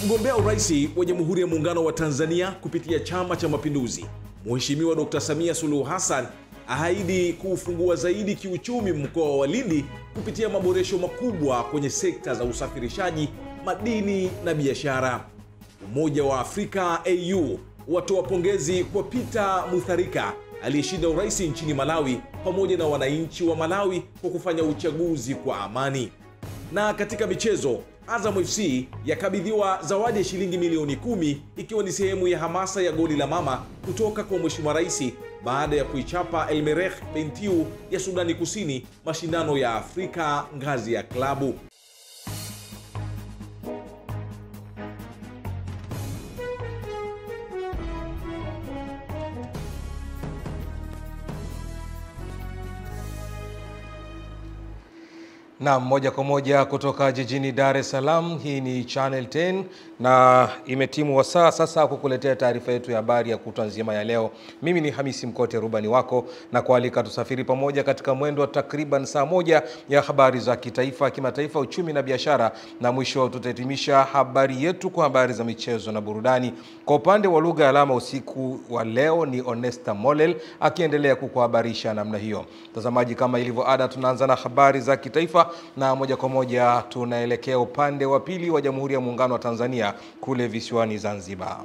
Mgombea urais wa Jamhuri ya Muungano wa Tanzania kupitia Chama cha Mapinduzi, Mheshimiwa Dr. Samia Suluhu Hassan ahaidi kuufungua zaidi kiuchumi mkoa wa Lindi kupitia maboresho makubwa kwenye sekta za usafirishaji, madini na biashara. Umoja wa Afrika AU watoa pongezi kwa Peter Mutharika aliyeshinda urais nchini Malawi pamoja na wananchi wa Malawi kwa kufanya uchaguzi kwa amani. Na katika michezo, Azam FC yakabidhiwa zawadi ya shilingi milioni 10 ikiwa ni sehemu ya hamasa ya goli la mama kutoka kwa Mheshimiwa Rais baada ya kuichapa El Merreikh Bentiu ya Sudani Kusini mashindano ya Afrika ngazi ya klabu. Na moja kwa moja kutoka jijini Dar es Salaam, hii ni Channel 10 na imetimu wasaa sasa kukuletea taarifa yetu ya habari ya kutwa nzima ya leo. Mimi ni Hamisi Mkote, rubani wako, na kualika tusafiri pamoja katika mwendo wa takriban saa moja ya habari za kitaifa, kimataifa, uchumi na biashara, na mwisho tutahitimisha habari yetu kwa habari za michezo na burudani. Kwa upande wa lugha ya alama usiku wa leo ni Onesta Molel akiendelea kukuhabarisha namna hiyo. Mtazamaji, kama ilivyo ada, tunaanza na habari za kitaifa na moja kwa moja tunaelekea upande wa pili wa Jamhuri ya Muungano wa Tanzania kule visiwani Zanzibar.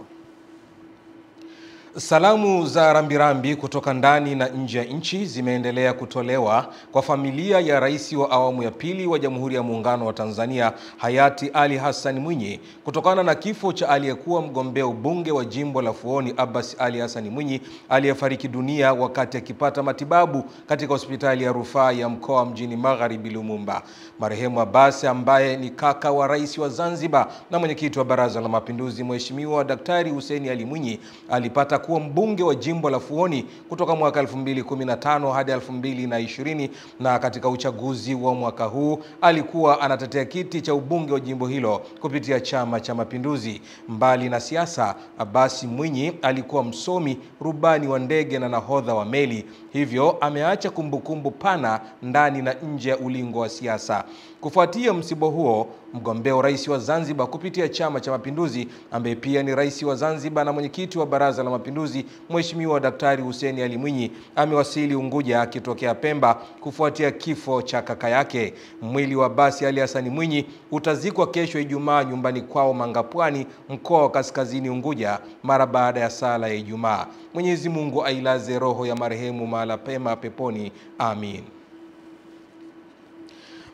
Salamu za rambirambi kutoka ndani na nje ya nchi zimeendelea kutolewa kwa familia ya rais wa awamu ya pili wa Jamhuri ya Muungano wa Tanzania hayati Ali Hassan Mwinyi kutokana na kifo cha aliyekuwa mgombea ubunge wa jimbo la Fuoni Abbas Ali Hassan Mwinyi aliyefariki dunia wakati akipata matibabu katika hospitali ya rufaa ya mkoa mjini Magharibi Lumumba. Marehemu Abbas ambaye ni kaka wa rais wa Zanzibar na mwenyekiti wa Baraza la Mapinduzi Mheshimiwa Daktari Hussein Ali Mwinyi alipata kuwa mbunge wa jimbo la Fuoni kutoka mwaka 2015 hadi 2020, na katika uchaguzi wa mwaka huu alikuwa anatetea kiti cha ubunge wa jimbo hilo kupitia Chama cha Mapinduzi. Mbali na siasa, Abbas Mwinyi alikuwa msomi, rubani wa ndege na nahodha wa meli, hivyo ameacha kumbukumbu pana ndani na nje ya ulingo wa siasa. Kufuatia msiba huo, mgombea urais wa Zanzibar kupitia Chama cha Mapinduzi ambaye pia ni rais wa Zanzibar na mwenyekiti wa Baraza la Mapinduzi Mheshimiwa Daktari Hussein Ali Mwinyi amewasili Unguja akitokea Pemba kufuatia kifo cha kaka yake. Mwili wa Abbas Ali Hassan Mwinyi utazikwa kesho Ijumaa nyumbani kwao Mangapwani, mkoa wa Kaskazini Unguja, mara baada ya sala ya Ijumaa. Mwenyezi Mungu ailaze roho ya marehemu mahala pema peponi. Amin.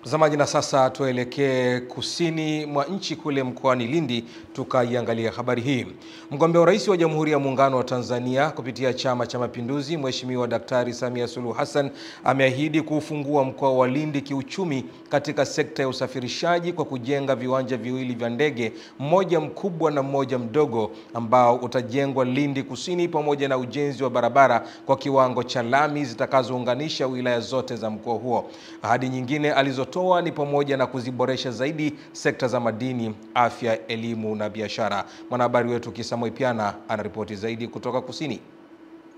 Mtazamaji, na sasa tuelekee kusini mwa nchi kule mkoani Lindi tukaiangalia habari hii. Mgombea urais wa Jamhuri ya Muungano wa Tanzania kupitia Chama cha Mapinduzi Mheshimiwa Daktari Samia Suluhu Hassan ameahidi kufungua mkoa wa Lindi kiuchumi katika sekta ya usafirishaji kwa kujenga viwanja viwili vya ndege, mmoja mkubwa na mmoja mdogo, ambao utajengwa Lindi Kusini, pamoja na ujenzi wa barabara kwa kiwango cha lami zitakazounganisha wilaya zote za mkoa huo. Ahadi nyingine alizotoa ni pamoja na kuziboresha zaidi sekta za madini, afya, elimu na biashara. Mwanahabari wetu Kisa Moipiana anaripoti zaidi kutoka kusini.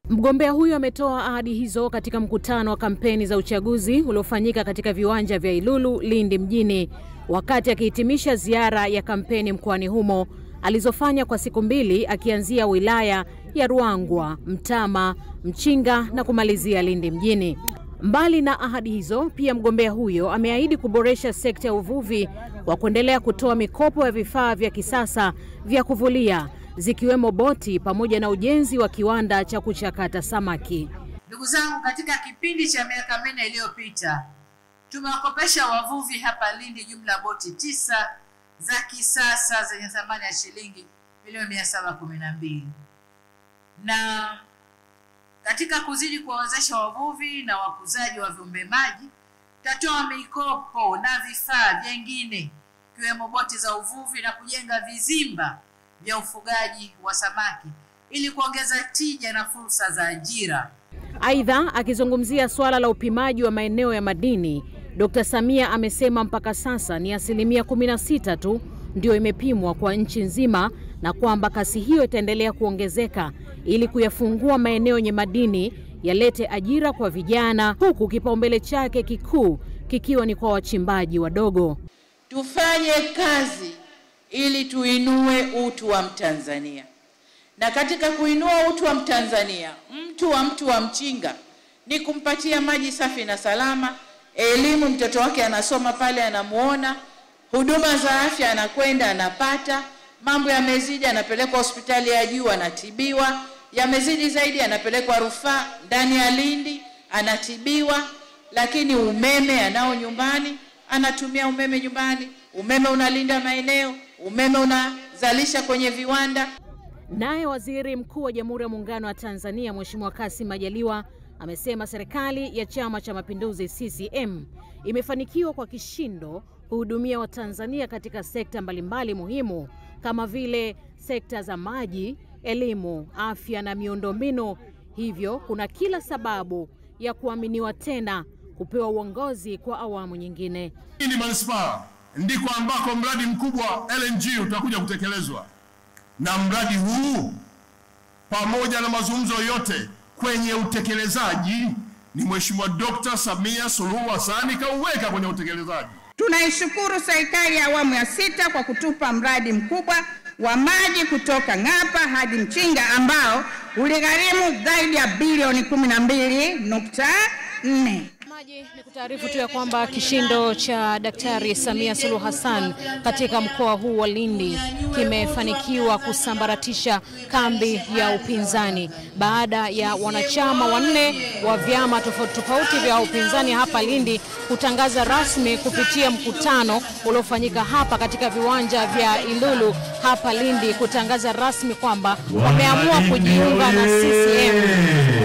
Mgombea huyo ametoa ahadi hizo katika mkutano wa kampeni za uchaguzi uliofanyika katika viwanja vya Ilulu, Lindi mjini, wakati akihitimisha ziara ya kampeni mkoani humo alizofanya kwa siku 2, akianzia wilaya ya Ruangwa, Mtama, Mchinga na kumalizia Lindi mjini. Mbali na ahadi hizo, pia mgombea huyo ameahidi kuboresha sekta ya uvuvi kwa kuendelea kutoa mikopo ya vifaa vya kisasa vya kuvulia, zikiwemo boti pamoja na ujenzi wa kiwanda cha kuchakata samaki. Ndugu zangu, katika kipindi cha miaka 4 iliyopita tumewakopesha wavuvi hapa Lindi jumla boti 9 za kisasa zenye thamani ya shilingi milioni 712. Na katika kuzidi kuwawezesha wavuvi na wakuzaji wa viumbe maji, tatoa mikopo na vifaa vingine kiwemo boti za uvuvi na kujenga vizimba vya ufugaji wa samaki ili kuongeza tija na fursa za ajira. Aidha, akizungumzia swala la upimaji wa maeneo ya madini, Dr. Samia amesema mpaka sasa ni 16% tu ndio imepimwa kwa nchi nzima, na kwamba kasi hiyo itaendelea kuongezeka ili kuyafungua maeneo yenye madini yalete ajira kwa vijana, huku kipaumbele chake kikuu kikiwa ni kwa wachimbaji wadogo. Tufanye kazi ili tuinue utu wa Mtanzania. Na katika kuinua utu wa Mtanzania, mtu wa Mchinga ni kumpatia maji safi na salama, elimu, mtoto wake anasoma pale anamuona, huduma za afya anakwenda anapata, mambo yamezidi anapelekwa hospitali ya juu anatibiwa, yamezidi zaidi anapelekwa rufaa ndani ya Lindi anatibiwa, lakini umeme anao nyumbani, anatumia umeme nyumbani, umeme unalinda maeneo, umeme unazalisha kwenye viwanda. Naye Waziri Mkuu wa Jamhuri ya Muungano wa Tanzania Mheshimiwa Kassim Majaliwa amesema serikali ya Chama cha Mapinduzi CCM imefanikiwa kwa kishindo kuhudumia Watanzania katika sekta mbalimbali muhimu kama vile sekta za maji, elimu, afya na miundombinu. Hivyo kuna kila sababu ya kuaminiwa tena kupewa uongozi kwa awamu nyingine. Hii ni manispaa ndiko ambako mradi mkubwa LNG utakuja kutekelezwa. Na mradi huu pamoja na mazungumzo yote kwenye utekelezaji ni Mheshimiwa Dr. Samia Suluhu Hassan kauweka kwenye utekelezaji. Tunaishukuru serikali ya awamu ya 6 kwa kutupa mradi mkubwa wa maji kutoka Ng'apa hadi Mchinga ambao uligharimu zaidi ya bilioni 12.4. Ni kutaarifu tu ya kwamba kishindo cha Daktari Samia Suluhu Hassan katika mkoa huu wa Lindi kimefanikiwa kusambaratisha kambi ya upinzani baada ya wanachama 4 wa vyama tofauti vya upinzani hapa Lindi kutangaza rasmi kupitia mkutano uliofanyika hapa katika viwanja vya Ilulu hapa Lindi, kutangaza rasmi kwamba wameamua kujiunga na CCM,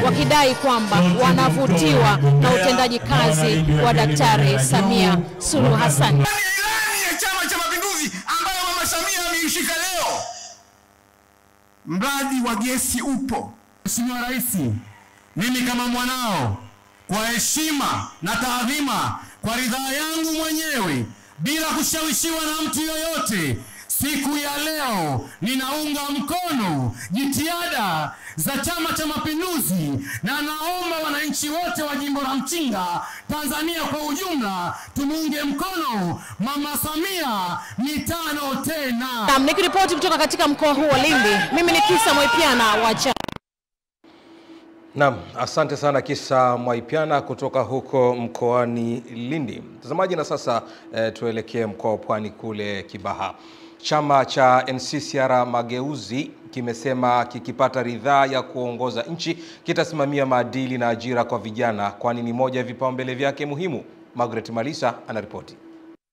wakidai kwamba wanavutiwa na utendaji kazi wa Daktari Samia Suluhu Hassan. Ilani ya Chama cha Mapinduzi ambayo Mama Samia ameishika leo, mradi wa gesi upo. Mheshimiwa Rais, mimi kama mwanao, kwa heshima na taadhima, kwa ridhaa yangu mwenyewe bila kushawishiwa na mtu yoyote, siku ya leo ninaunga mkono jitihada za Chama cha Mapinduzi na naomba wananchi wote wa jimbo la Mchinga, Tanzania kwa ujumla, tumuunge mkono Mama Samia mitano tena. Nikiripoti kutoka katika mkoa huu wa Lindi, mimi ni Kisa Mwaipiana wa Naam, asante sana Kisa Mwaipiana kutoka huko mkoani Lindi. Mtazamaji, na sasa tuelekee mkoa wa Pwani kule Kibaha. Chama cha NCCR Mageuzi kimesema kikipata ridhaa ya kuongoza nchi kitasimamia maadili na ajira kwa vijana, kwani ni moja ya vipaumbele vyake muhimu. Margaret Malisa anaripoti.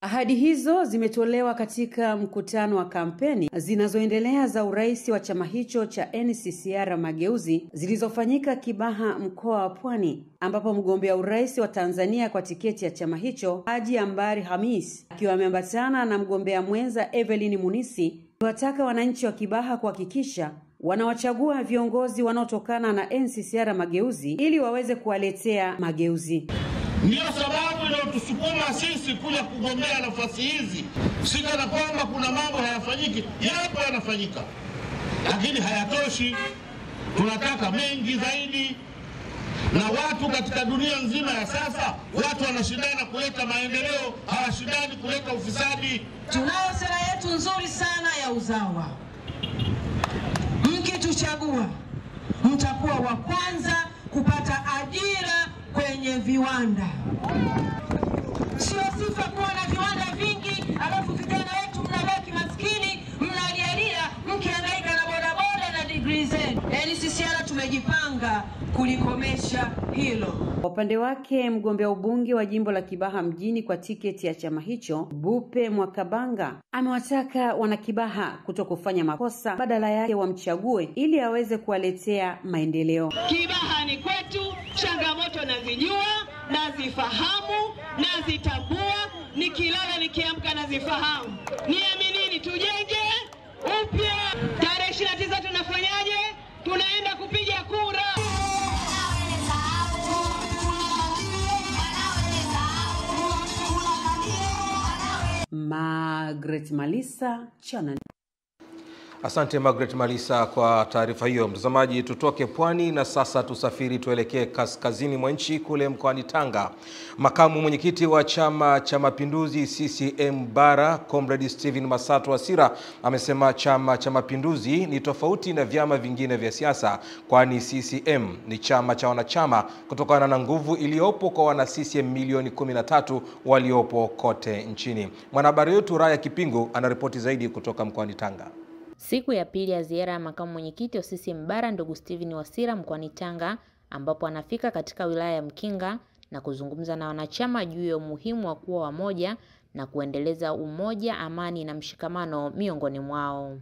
Ahadi hizo zimetolewa katika mkutano wa kampeni zinazoendelea za urais wa chama hicho cha NCCR Mageuzi zilizofanyika Kibaha, mkoa wa Pwani, ambapo mgombea urais wa Tanzania kwa tiketi ya chama hicho Haji Ambari Hamis akiwa ameambatana na mgombea mwenza Evelyn Munisi wataka wananchi wa Kibaha kuhakikisha wanawachagua viongozi wanaotokana na NCCR Mageuzi ili waweze kuwaletea mageuzi. Ndio sababu inayotusukuma sisi kuja kugombea nafasi hizi. Sika na kwamba kuna mambo hayafanyiki, yapo yanafanyika, lakini hayatoshi. Tunataka mengi zaidi. Na watu katika dunia nzima ya sasa, watu wanashindana kuleta maendeleo, hawashindani kuleta ufisadi. Tunayo sera yetu nzuri sana ya uzawa. Mkituchagua, mtakuwa wa kwanza kupata ajira kwenye viwanda. Sio sifa kuwa na viwanda vingi alafu vijana wetu mnabaki maskini, mnalialia mkihangaika na bodaboda na degree zenu. NCCR tumejipanga kulikomesha hilo. Kwa upande wake, mgombea ubunge wa jimbo la Kibaha mjini kwa tiketi ya chama hicho Bupe Mwakabanga amewataka wanakibaha kutokufanya makosa, badala yake wamchague ili aweze kuwaletea maendeleo. Kibaha ni kwetu, changamoto nazijua, nazifahamu, nazitambua, nikilala nikiamka nazifahamu. Niaminini, tujenge upya. Tarehe 29 tunafanyaje? Tunaenda kupiga kura. Margaret Malisa, Channel. Asante Margaret Malisa kwa taarifa hiyo. Mtazamaji, tutoke pwani na sasa tusafiri tuelekee kaskazini mwa nchi kule mkoani Tanga. Makamu mwenyekiti wa Chama cha Mapinduzi CCM Bara, Comrade Stephen Masatu Wasira, amesema Chama cha Mapinduzi ni tofauti na vyama vingine vya siasa, kwani CCM ni chama cha wanachama kutokana na nguvu iliyopo kwa wana CCM milioni 13 waliopo kote nchini. Mwanahabari wetu Raya Kipingu anaripoti zaidi kutoka mkoani Tanga. Siku ya pili ya ziara ya makamu mwenyekiti wa CCM Bara ndugu Stephen Wasira mkoani Tanga, ambapo anafika katika wilaya ya Mkinga na kuzungumza na wanachama juu ya umuhimu wa kuwa wamoja na kuendeleza umoja, amani na mshikamano miongoni mwao.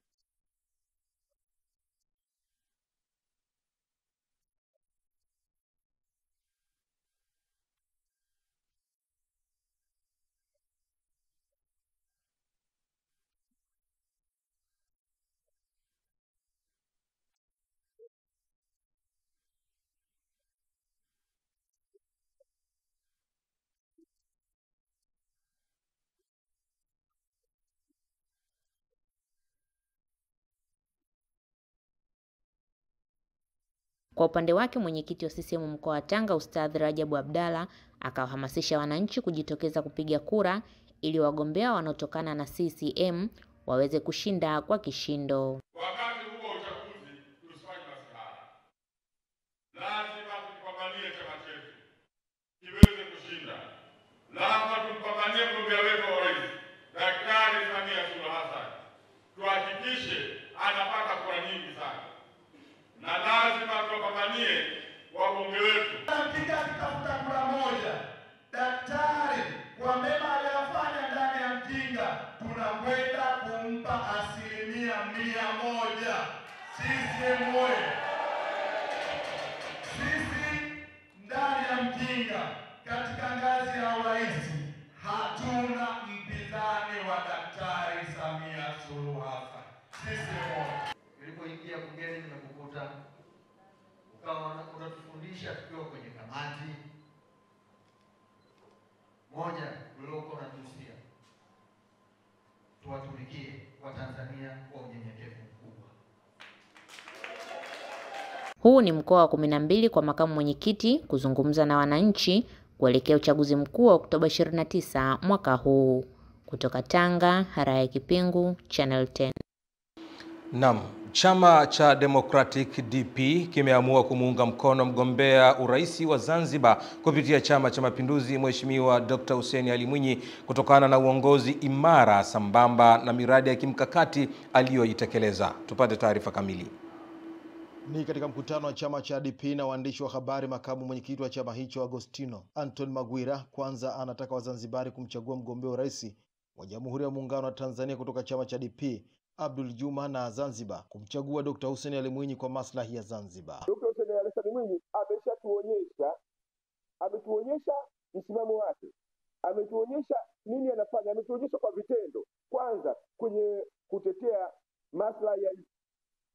Kwa upande wake mwenyekiti wa CCM mkoa wa Tanga Ustadh Rajabu Abdalla akawahamasisha wananchi kujitokeza kupiga kura ili wagombea wanaotokana na CCM waweze kushinda kwa kishindo. Wakati huo uchaguzi tusifanye masihara. Lazima tupambanie chama chetu kiweze kushinda. Lazima tupambanie mgombea wetu wa rais Daktari Samia Suluhu Hassan. Tuhakikishe anapata kura nyingi sana. Na lazima tupambanie wabunge wetu. Katika kutafuta kura moja, daktari kwa mema aliyofanya ndani ya Mkinga, tunakwenda kumpa 100%. Sisi moyo. Sisi ndani ya Mkinga katika ngazi ya urais hatuna mpinzani wa Daktari Samia Suluhu Hassan. Sisi moyo. Nilipoingia bungeni nimekukuta ukawa unatufundisha tukiwa kwenye kamati moja uliokuwa unatusia tuwatumikie Watanzania kwa unyenyekevu mkubwa. Huu ni mkoa wa 12 kwa makamu mwenyekiti kuzungumza na wananchi kuelekea uchaguzi mkuu wa Oktoba 29 mwaka huu. Kutoka Tanga, Raya Kipingu, Channel 10. Naam, chama cha Democratic DP kimeamua kumuunga mkono mgombea urais wa Zanzibar kupitia Chama cha Mapinduzi Mheshimiwa Dr. Hussein Ali Mwinyi kutokana na uongozi imara sambamba na miradi ya kimkakati aliyoitekeleza. Tupate taarifa kamili. Ni katika mkutano wa chama cha DP na waandishi wa habari, makamu mwenyekiti wa chama hicho Agostino Anton Magwira kwanza anataka Wazanzibari kumchagua mgombea urais wa Jamhuri ya Muungano wa Tanzania kutoka chama cha DP Abdul Juma, na Zanzibar kumchagua Dr. Hussein Ali Mwinyi kwa maslahi ya Zanzibar. Dr. Hussein Ali Mwinyi ametuonyesha msimamo wake, ametuonyesha nini anafanya, ametuonyesha kwa vitendo. Kwanza kwenye kutetea maslahi ya nchi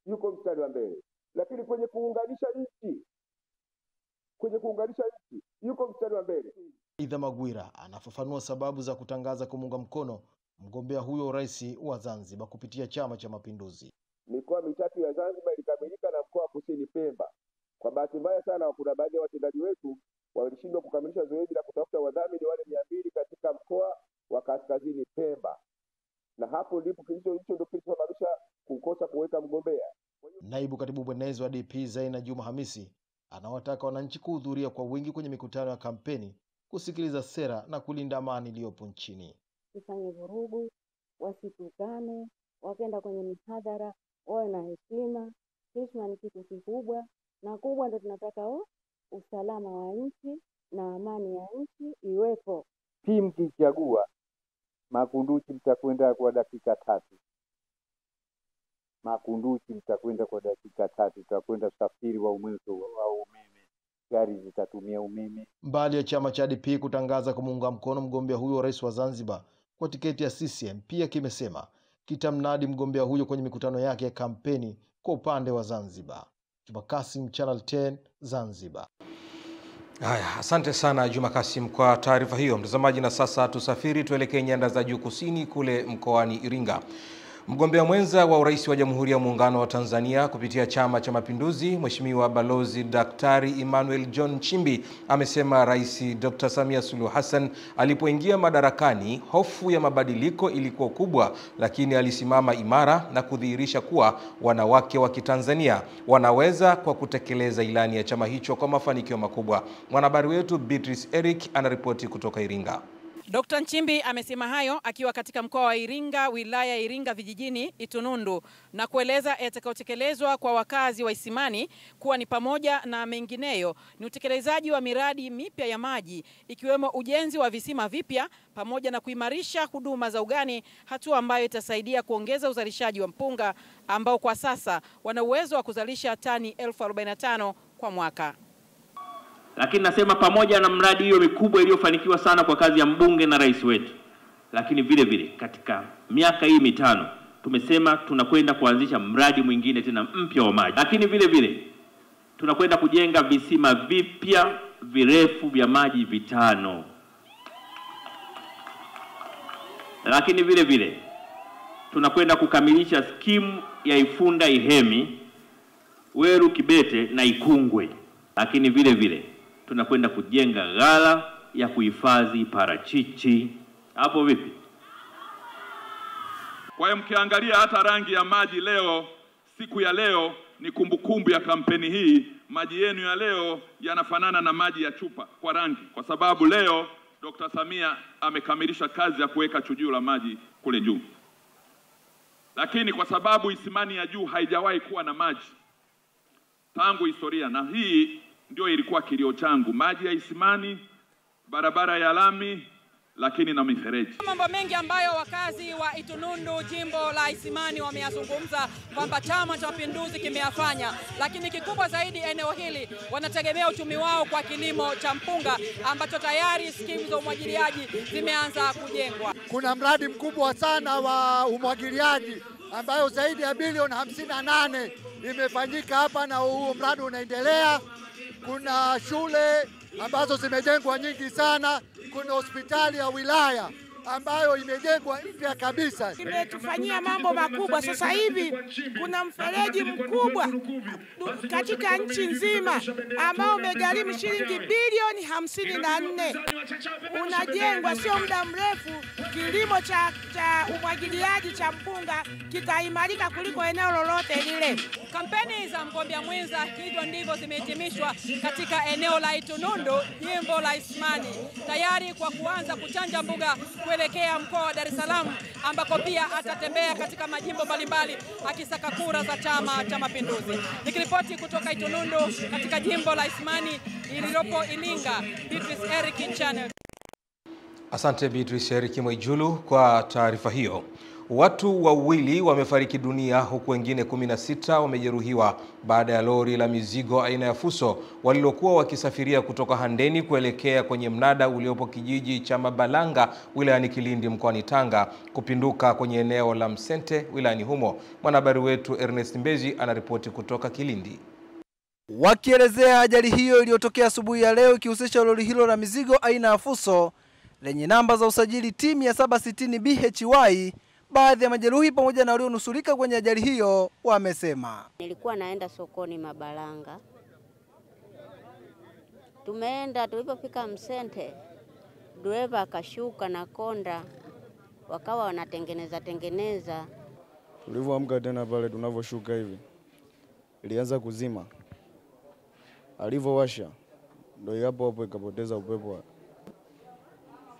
yuko mstari wa mbele, lakini kwenye kuunganisha nchi yuko mstari wa mbele. Aidha, Magwira anafafanua sababu za kutangaza kumuunga mkono mgombea huyo urais wa Zanzibar kupitia Chama cha Mapinduzi. Mikoa mitatu ya Zanzibar ilikamilika na mkoa wa Kusini Pemba. Kwa bahati mbaya sana kuna baadhi ya watendaji wetu walishindwa kukamilisha zoezi la kutafuta wadhamini wale 200 katika mkoa wa Kaskazini Pemba. Na hapo ndipo hicho ndio kilisababisha kukosa kuweka mgombea. Naibu katibu mwenezi wa DP Zaina Juma Hamisi anawataka wananchi kuhudhuria kwa wingi kwenye mikutano ya kampeni, kusikiliza sera na kulinda amani iliyopo nchini. Usifanye vurugu, wasitukane, wakenda kwenye mihadhara wawe na heshima. Heshima ni kitu kikubwa, na kubwa ndio tunataka usalama wa nchi na amani ya nchi iwepo. Timu kichagua Makunduchi mtakwenda kwa dakika 3. Makunduchi mtakwenda kwa dakika 3, tutakwenda usafiri wa umeme, gari zitatumia umeme. Mbali ya chama cha DP kutangaza kumuunga mkono mgombea huyo wa rais wa Zanzibar kwa tiketi ya CCM, pia kimesema kitamnadi mgombea huyo kwenye mikutano yake ya kampeni kwa upande wa Zanzibar. Juma Kasim, Channel 10, Zanzibar. Haya, asante sana Juma Kasim kwa taarifa hiyo. Mtazamaji, na sasa tusafiri tuelekee nyanda za juu kusini kule mkoani Iringa. Mgombea mwenza wa urais wa Jamhuri ya Muungano wa Tanzania kupitia Chama cha Mapinduzi, Mheshimiwa Balozi Daktari Emmanuel John Nchimbi amesema Rais Dr. Samia Suluhu Hassan alipoingia madarakani hofu ya mabadiliko ilikuwa kubwa, lakini alisimama imara na kudhihirisha kuwa wanawake wa Kitanzania wanaweza kwa kutekeleza ilani ya chama hicho kwa mafanikio makubwa. Mwanahabari wetu Beatrice Eric anaripoti kutoka Iringa. Dr. Nchimbi amesema hayo akiwa katika mkoa wa Iringa, wilaya ya Iringa vijijini, Itunundu, na kueleza yatakayotekelezwa kwa wakazi wa Isimani kuwa ni pamoja na mengineyo ni utekelezaji wa miradi mipya ya maji ikiwemo ujenzi wa visima vipya pamoja na kuimarisha huduma za ugani, hatua ambayo itasaidia kuongeza uzalishaji wa mpunga ambao kwa sasa wana uwezo wa kuzalisha tani 1045 kwa mwaka. Lakini nasema pamoja na mradi hiyo mikubwa iliyofanikiwa sana kwa kazi ya mbunge na rais wetu, lakini vile vile katika miaka hii mitano tumesema tunakwenda kuanzisha mradi mwingine tena mpya wa maji. Lakini vile vile tunakwenda kujenga visima vipya virefu vya maji 5. Lakini vile vile tunakwenda kukamilisha skimu ya Ifunda Ihemi, Weru Kibete na Ikungwe. Lakini vile vile tunakwenda kujenga ghala ya kuhifadhi parachichi. Hapo vipi? Kwa hiyo mkiangalia hata rangi ya maji leo, siku ya leo ni kumbukumbu ya kampeni hii. Maji yenu ya leo yanafanana na maji ya chupa kwa rangi, kwa sababu leo Dr. Samia amekamilisha kazi ya kuweka chujio la maji kule juu. Lakini kwa sababu Isimani ya juu haijawahi kuwa na maji tangu historia, na hii ndio ilikuwa kilio changu, maji ya Isimani, barabara ya lami, lakini na mifereji. Mambo mengi ambayo wakazi wa Itunundu, jimbo la Isimani, wameyazungumza kwamba Chama cha Mapinduzi kimeyafanya, lakini kikubwa zaidi eneo hili wanategemea uchumi wao kwa kilimo cha mpunga ambacho tayari skimu za umwagiliaji zimeanza kujengwa. Kuna mradi mkubwa sana wa umwagiliaji ambayo zaidi ya bilioni 58 imefanyika hapa na huo mradi unaendelea. Kuna shule ambazo zimejengwa nyingi sana, kuna hospitali ya wilaya ambayo imejengwa mpya kabisa. Imetufanyia mambo makubwa. Sasa hivi kuna mfereji mkubwa katika nchi nzima ambao umegharimu shilingi bilioni 54. Unajengwa sio muda mrefu, kilimo cha umwagiliaji cha mpunga kitaimarika kuliko eneo lolote lile. Kampeni za mgombea mwenza hivyo ndivyo zimehitimishwa katika eneo la Itunundu, jimbo la Isimani, tayari kwa kuanza kuchanja mbuga kuelekea mkoa wa Dar es Salaam ambako pia atatembea katika majimbo mbalimbali akisaka kura za Chama cha Mapinduzi. Nikiripoti kutoka Itunundu katika jimbo la Isimani ililopo Iringa, Beatrice Eric, Channel. Asante Beatrice Eric Mwaijulu kwa taarifa hiyo. Watu wawili wamefariki dunia huku wengine 16 wamejeruhiwa baada ya lori la mizigo aina ya Fuso walilokuwa wakisafiria kutoka Handeni kuelekea kwenye mnada uliopo kijiji cha Mabalanga wilayani Kilindi mkoani Tanga kupinduka kwenye eneo la Msente wilayani humo. Mwanahabari wetu Ernest Mbezi anaripoti kutoka Kilindi. Wakielezea ajali hiyo iliyotokea asubuhi ya leo ikihusisha lori hilo la mizigo aina ya Fuso lenye namba za usajili T760 BHY, baadhi ya majeruhi pamoja na walionusurika kwenye ajali hiyo wamesema. Nilikuwa naenda sokoni Mabalanga. Tumeenda, tulipofika Msente, dereva akashuka na konda, wakawa wanatengeneza. Tulivyoamka tena pale tunavyoshuka hivi, ilianza kuzima. Alivyowasha, ndio hapo ikapoteza upepo.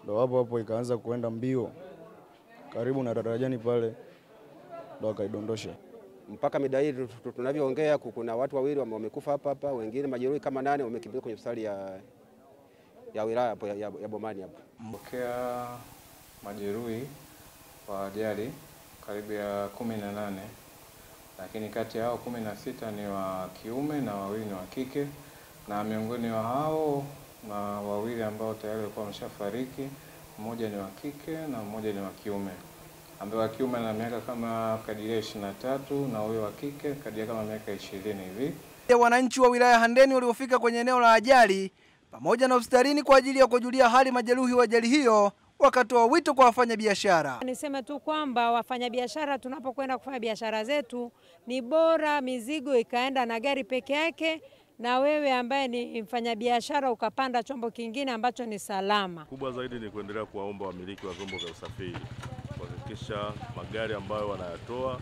Ndio hapo ikaanza kuenda mbio karibu na darajani pale, ndio akaidondosha. Mpaka mida hii tunavyoongea kuna watu wawili wamekufa hapa, wengine majeruhi kama 8 wamekimbizwa kwenye hospitali ya wilaya hapo ya Bomani hapo. Mpokea majeruhi wa ajali karibu ya 18, lakini kati yao 16 ni wa kiume na 2 ni wa kike, na miongoni wa hao na 2 ambao tayari walikuwa wameshafariki, mmoja ni wa kike na mmoja ni wa kiume. Ambaye wa kiume ana miaka kama kadiria 23 na huyo wa kike kadiria kama miaka 20 hivi. Wananchi wa wilaya Handeni waliofika kwenye eneo la ajali pamoja na hospitalini kwa ajili ya kujulia hali majeruhi wa ajali hiyo wakatoa wito kwa wafanyabiashara. Niseme tu kwamba wafanyabiashara, tunapokwenda kufanya biashara zetu, ni bora mizigo ikaenda na gari peke yake, na wewe ambaye ni mfanyabiashara ukapanda chombo kingine ambacho ni salama. Kubwa zaidi ni kuendelea kuwaomba wamiliki wa vyombo vya usafiri kuhakikisha magari ambayo wanayatoa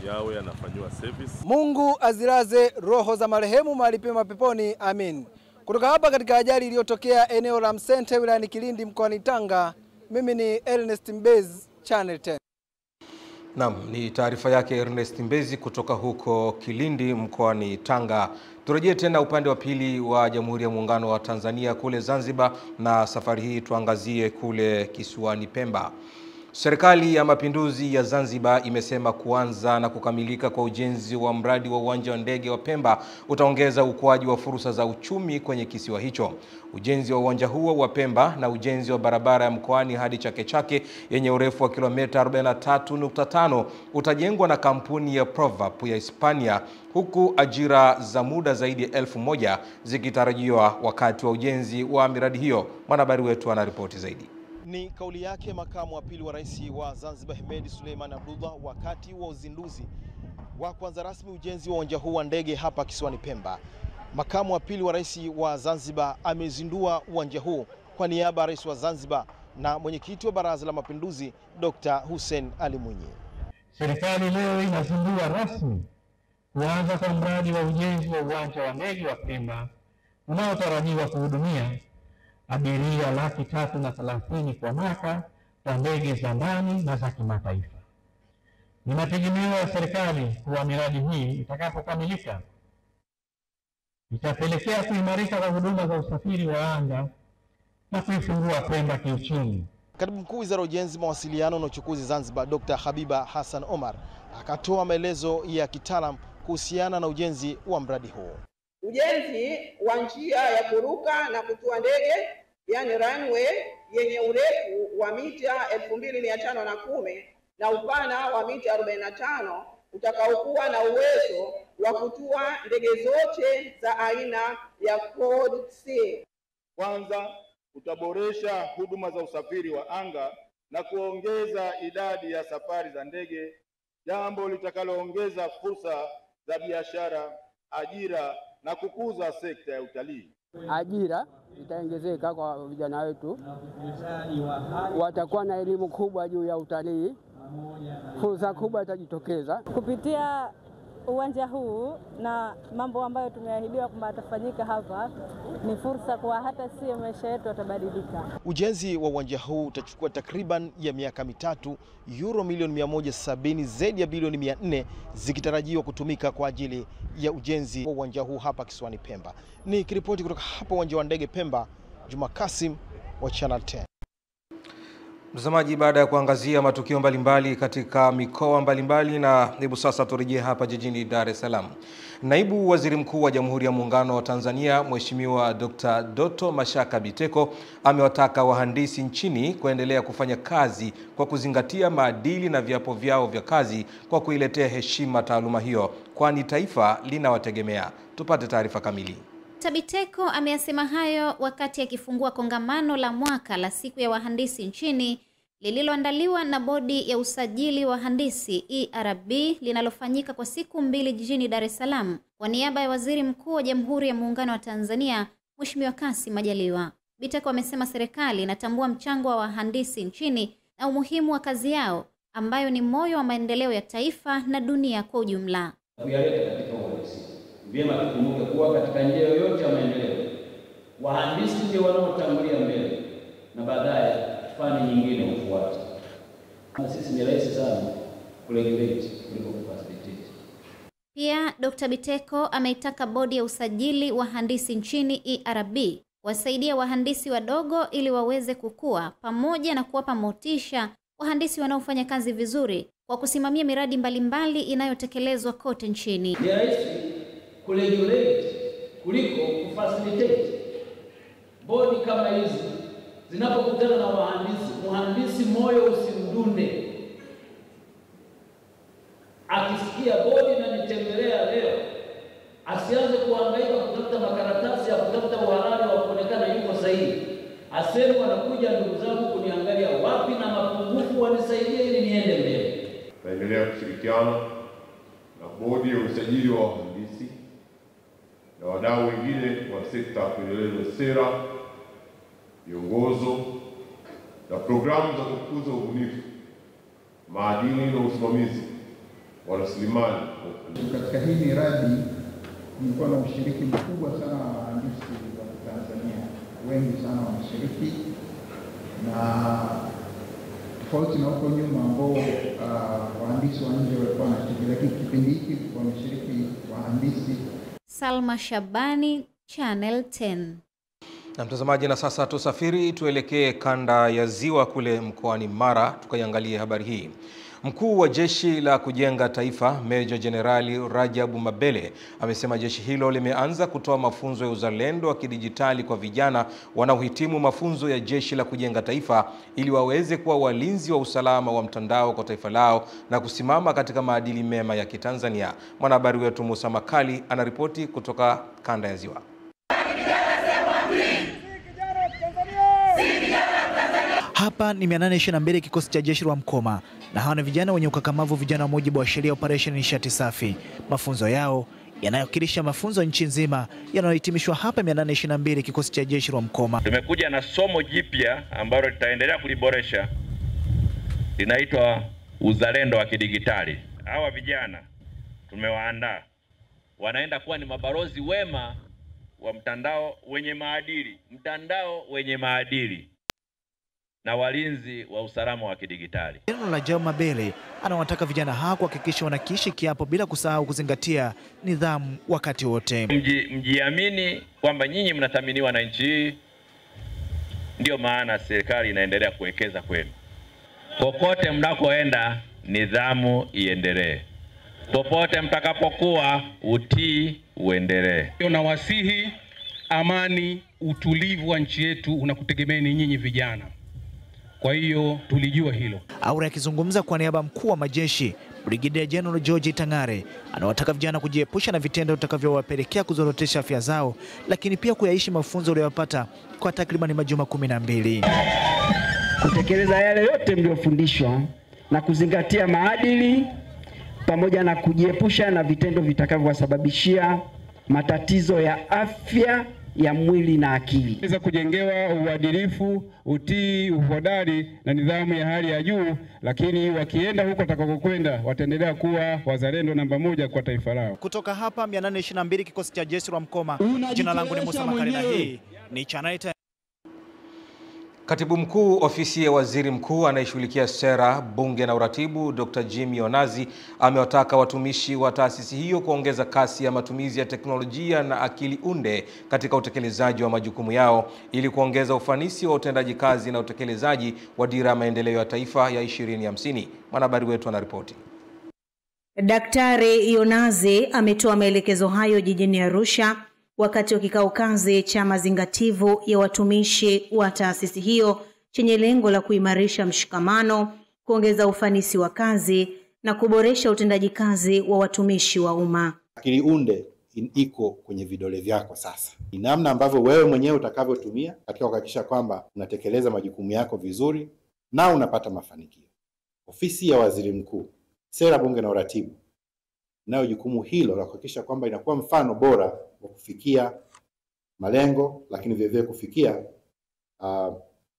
yawe yanafanywa service. Mungu azilaze roho za marehemu mahali pema peponi, amin. Kutoka hapa katika ajali iliyotokea eneo la Msente wilayani Kilindi mkoani Tanga, mimi ni Ernest Mbezi, Channel 10. Naam, ni taarifa yake Ernest Mbezi kutoka huko Kilindi mkoani Tanga. Turejee tena upande wa pili wa Jamhuri ya Muungano wa Tanzania kule Zanzibar, na safari hii tuangazie kule kisiwani Pemba. Serikali ya Mapinduzi ya Zanzibar imesema kuanza na kukamilika kwa ujenzi wa mradi wa uwanja wa ndege wa Pemba utaongeza ukuaji wa fursa za uchumi kwenye kisiwa hicho. Ujenzi wa uwanja huo wa Pemba na ujenzi wa barabara ya Mkoani hadi Chake Chake yenye urefu wa kilomita 43.5 utajengwa na kampuni ya Provap ya Hispania, huku ajira za muda zaidi ya 1000 zikitarajiwa wakati wa ujenzi wa miradi hiyo. Mwanahabari wetu anaripoti zaidi. Ni kauli yake makamu wa pili wa rais wa Zanzibar Hemed Suleiman Abdullah wakati wa uzinduzi wa kuanza rasmi ujenzi wa uwanja huu wa ndege hapa kisiwani Pemba. Makamu wa pili wa rais wa Zanzibar amezindua uwanja huu kwa niaba ya rais wa Zanzibar na mwenyekiti wa Baraza la Mapinduzi Dr. Hussein Ali Mwinyi. Serikali leo inazindua rasmi kuanza kwa mradi wa ujenzi wa uwanja wa ndege wa Pemba unaotarajiwa kuhudumia abiria 330,000 kwa mwaka kwa ndege za ndani na za kimataifa. Ni mategemeo ya serikali kuwa miradi hii itakapokamilika itapelekea kuimarika kwa huduma za usafiri wa anga na kuifungua Pemba kiuchumi. Katibu Mkuu Wizara ya Ujenzi, Mawasiliano na Uchukuzi Zanzibar, Dr. Habiba Hassan Omar, akatoa maelezo ya kitaalam kuhusiana na ujenzi wa mradi huu. Ujenzi wa njia ya kuruka na kutua ndege, yani runway, yenye urefu wa mita 2510 na upana wa mita 45 utakaokuwa na uwezo wa kutua ndege zote za aina ya Code C. Kwanza, utaboresha huduma za usafiri wa anga na kuongeza idadi ya safari za ndege, jambo litakaloongeza fursa za biashara, ajira na kukuza sekta ya utalii. Ajira itaongezeka kwa vijana wetu, watakuwa na elimu kubwa juu ya utalii, fursa kubwa itajitokeza kupitia uwanja huu na mambo ambayo tumeahidiwa kwamba atafanyika hapa. Ni fursa kwa hata si maisha yetu yatabadilika. Ujenzi wa uwanja huu utachukua takriban ya miaka mitatu, euro milioni 170, zaidi ya bilioni 400 zikitarajiwa kutumika kwa ajili ya ujenzi wa uwanja huu hapa kisiwani Pemba. Ni kiripoti kutoka hapa uwanja wa ndege Pemba, Juma Kasim wa Channel 10. Mtazamaji, baada ya kuangazia matukio mbalimbali katika mikoa mbalimbali, na hebu sasa turejee hapa jijini Dar es Salaam. Naibu Waziri Mkuu wa Jamhuri ya Muungano wa Tanzania, Mheshimiwa Dr. Doto Mashaka Biteko amewataka wahandisi nchini kuendelea kufanya kazi kwa kuzingatia maadili na viapo vyao vya kazi kwa kuiletea heshima taaluma hiyo, kwani taifa linawategemea. Tupate taarifa kamili. Biteko ameyasema hayo wakati akifungua kongamano la mwaka la siku ya wahandisi nchini lililoandaliwa na Bodi ya Usajili wa Wahandisi ERB linalofanyika kwa siku 2 jijini Dar es Salaam kwa niaba ya Waziri Mkuu wa Jamhuri ya Muungano wa Tanzania, Mheshimiwa Kassim Majaliwa. Biteko amesema serikali inatambua mchango wa wahandisi nchini na umuhimu wa kazi yao ambayo ni moyo wa maendeleo ya taifa na dunia kwa ujumla. Vyema tukumbuke kuwa katika njia yoyote ya maendeleo, wahandisi ndio wanaotangulia mbele na baadaye fani nyingine hufuata. Sisi ni rahisi sana kuregulate kuliko kufacilitate. Pia Dr. Biteko ameitaka Bodi ya Usajili wa Wahandisi nchini ERB wasaidia wahandisi wadogo ili waweze kukua, pamoja na kuwapa motisha wahandisi wanaofanya kazi vizuri kwa kusimamia miradi mbalimbali inayotekelezwa kote nchini. Ni rahisi kuregulate kuliko kufacilitate. Bodi kama hizi zinapokutana na wahandisi, mhandisi moyo usimdunde. Akisikia bodi inanitembelea leo, asianze kuhangaika kutafuta makaratasi ya kutafuta uhalali wa kuonekana yuko sahihi. ASERU wanakuja ndugu zangu kuniangalia wapi na mapungufu, wanisaidie ili niende mbele. Tunaendelea kushirikiana na bodi ya usajili wa wahandisi na wadau wengine wa sekta ya kuendeleza sera, miongozo na programu za kukuza ubunifu, maadili na usimamizi wa rasilimali. Katika hii miradi nilikuwa na ushiriki mkubwa sana wa wahandisi wa Tanzania, wengi sana wanashiriki, na tofauti na huko nyuma ambao wahandisi wa nje walikuwa wanashiriki, lakini kipindi hiki wameshiriki wahandisi. Salma Shabani, Channel 10. Na mtazamaji, na sasa tusafiri tuelekee kanda ya Ziwa kule mkoani Mara tukaiangalie habari hii. Mkuu wa Jeshi la Kujenga Taifa Meja Jenerali Rajabu Mabele amesema jeshi hilo limeanza kutoa mafunzo ya uzalendo wa kidijitali kwa vijana wanaohitimu mafunzo ya Jeshi la Kujenga Taifa ili waweze kuwa walinzi wa usalama wa mtandao kwa taifa lao na kusimama katika maadili mema ya Kitanzania. Mwanahabari wetu Musa Makali anaripoti kutoka kanda ya Ziwa. Hapa ni 822 kikosi cha jeshi la Mkoma, na hawa ni vijana wenye ukakamavu, vijana wa mujibu wa sheria Operation Nishati Safi. Mafunzo yao yanayowakilisha mafunzo nchi nzima yanayohitimishwa hapa 822 kikosi cha jeshi la Mkoma. Tumekuja na somo jipya ambalo litaendelea kuliboresha, linaitwa uzalendo wa kidigitali. Hawa vijana tumewaandaa, wanaenda kuwa ni mabalozi wema wa mtandao wenye maadili na walinzi wa usalama wa kidigitali. Jenerali Rajabu Mabele anawataka vijana hawa kuhakikisha wanakiishi kiapo bila kusahau kuzingatia nidhamu wakati wote. Mjiamini kwamba nyinyi mnathaminiwa na nchi hii, ndio maana serikali inaendelea kuwekeza kwenu. Kokote mnakoenda, nidhamu iendelee. Popote mtakapokuwa, utii uendelee. Nawasihi, amani, utulivu wa nchi yetu unakutegemeeni nyinyi vijana. Kwa hiyo tulijua hilo. Aura akizungumza kwa niaba mkuu wa majeshi, Brigadier General George Tangare anawataka vijana kujiepusha na vitendo vitakavyowapelekea kuzorotesha afya zao, lakini pia kuyaishi mafunzo waliyopata kwa takriban majuma 12. Kutekeleza yale yote mliofundishwa na kuzingatia maadili pamoja na kujiepusha na vitendo vitakavyowasababishia matatizo ya afya ya mwili na akili. Weza kujengewa uadilifu, utii, uhodari na nidhamu ya hali ya juu, lakini wakienda huko watakakokwenda wataendelea kuwa wazalendo namba moja kwa taifa lao. Kutoka hapa 822 kikosi cha jeshi la Mkoma, jina langu ni Musa Makali na hii ni Channel 10. Katibu Mkuu Ofisi ya Waziri Mkuu anayeshughulikia sera, bunge na uratibu, Dr. Jimmy Onazi amewataka watumishi wa taasisi hiyo kuongeza kasi ya matumizi ya teknolojia na akili unde katika utekelezaji wa majukumu yao ili kuongeza ufanisi wa utendaji kazi na utekelezaji wa dira ya maendeleo ya taifa ya 2050. Mwanahabari wetu anaripoti. Daktari Onazi ametoa maelekezo hayo jijini Arusha wakati wa kikao kazi cha mazingativu ya watumishi wa taasisi hiyo chenye lengo la kuimarisha mshikamano, kuongeza ufanisi wa kazi na kuboresha utendaji kazi wa watumishi wa umma. Akili unde iko kwenye vidole vyako sasa. Ni namna ambavyo wewe mwenyewe utakavyotumia katika kuhakikisha kwamba unatekeleza majukumu yako vizuri na unapata mafanikio. Ofisi ya Waziri Mkuu, Sera, Bunge na Uratibu nayo jukumu hilo la kuhakikisha kwamba inakuwa mfano bora wa kufikia malengo, lakini vile kufikia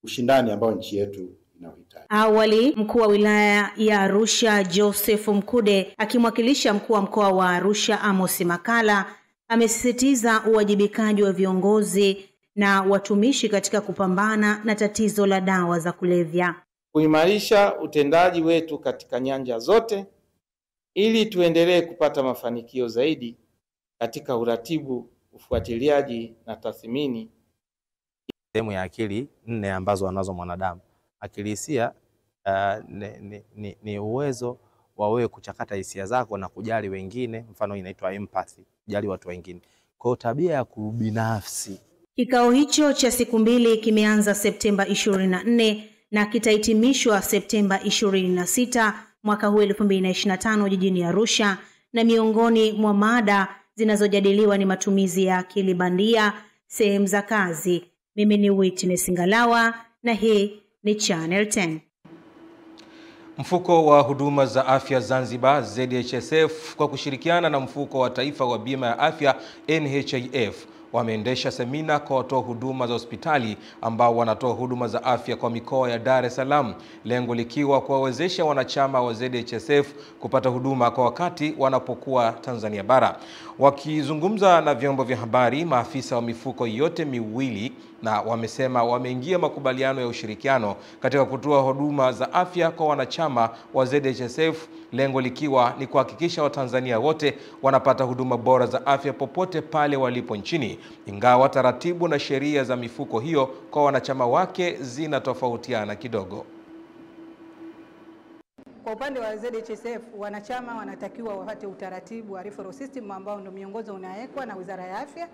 ushindani ambao nchi yetu inahitaji. Awali, mkuu wa wilaya ya Arusha Joseph Mkude akimwakilisha mkuu wa mkoa wa Arusha Amos Makala amesisitiza uwajibikaji wa viongozi na watumishi katika kupambana na tatizo la dawa za kulevya. Kuimarisha utendaji wetu katika nyanja zote ili tuendelee kupata mafanikio zaidi katika uratibu, ufuatiliaji na tathmini. Sehemu ya akili 4 ambazo anazo mwanadamu. Akili hisia ni uwezo wa wewe kuchakata hisia zako na kujali wengine, mfano inaitwa empathy, kujali watu wengine. Kwa tabia ya kubinafsi. Kikao hicho cha siku 2 kimeanza Septemba 24 na kitahitimishwa Septemba 26 mwaka huu 2025 jijini Arusha, na miongoni mwa mada zinazojadiliwa ni matumizi ya akili bandia, sehemu za kazi, Mimi ni Witness Ngalawa na hii ni Channel 10. Mfuko wa huduma za afya Zanzibar ZHSF kwa kushirikiana na mfuko wa taifa wa bima ya afya NHIF wameendesha semina kwa watoa huduma za hospitali ambao wanatoa huduma za afya kwa mikoa ya Dar es Salaam, lengo likiwa kuwawezesha wanachama wa ZHSF kupata huduma kwa wakati wanapokuwa Tanzania bara. Wakizungumza na vyombo vya habari, maafisa wa mifuko yote miwili na wamesema wameingia makubaliano ya ushirikiano katika kutoa huduma za afya kwa wanachama wa ZHSF, lengo likiwa ni kuhakikisha Watanzania wote wanapata huduma bora za afya popote pale walipo nchini, ingawa taratibu na sheria za mifuko hiyo kwa wanachama wake zinatofautiana kidogo. Kwa upande wa ZHSF, wanachama wanatakiwa wapate utaratibu wa referral system ambao ndio miongozo unawekwa na Wizara ya Afya,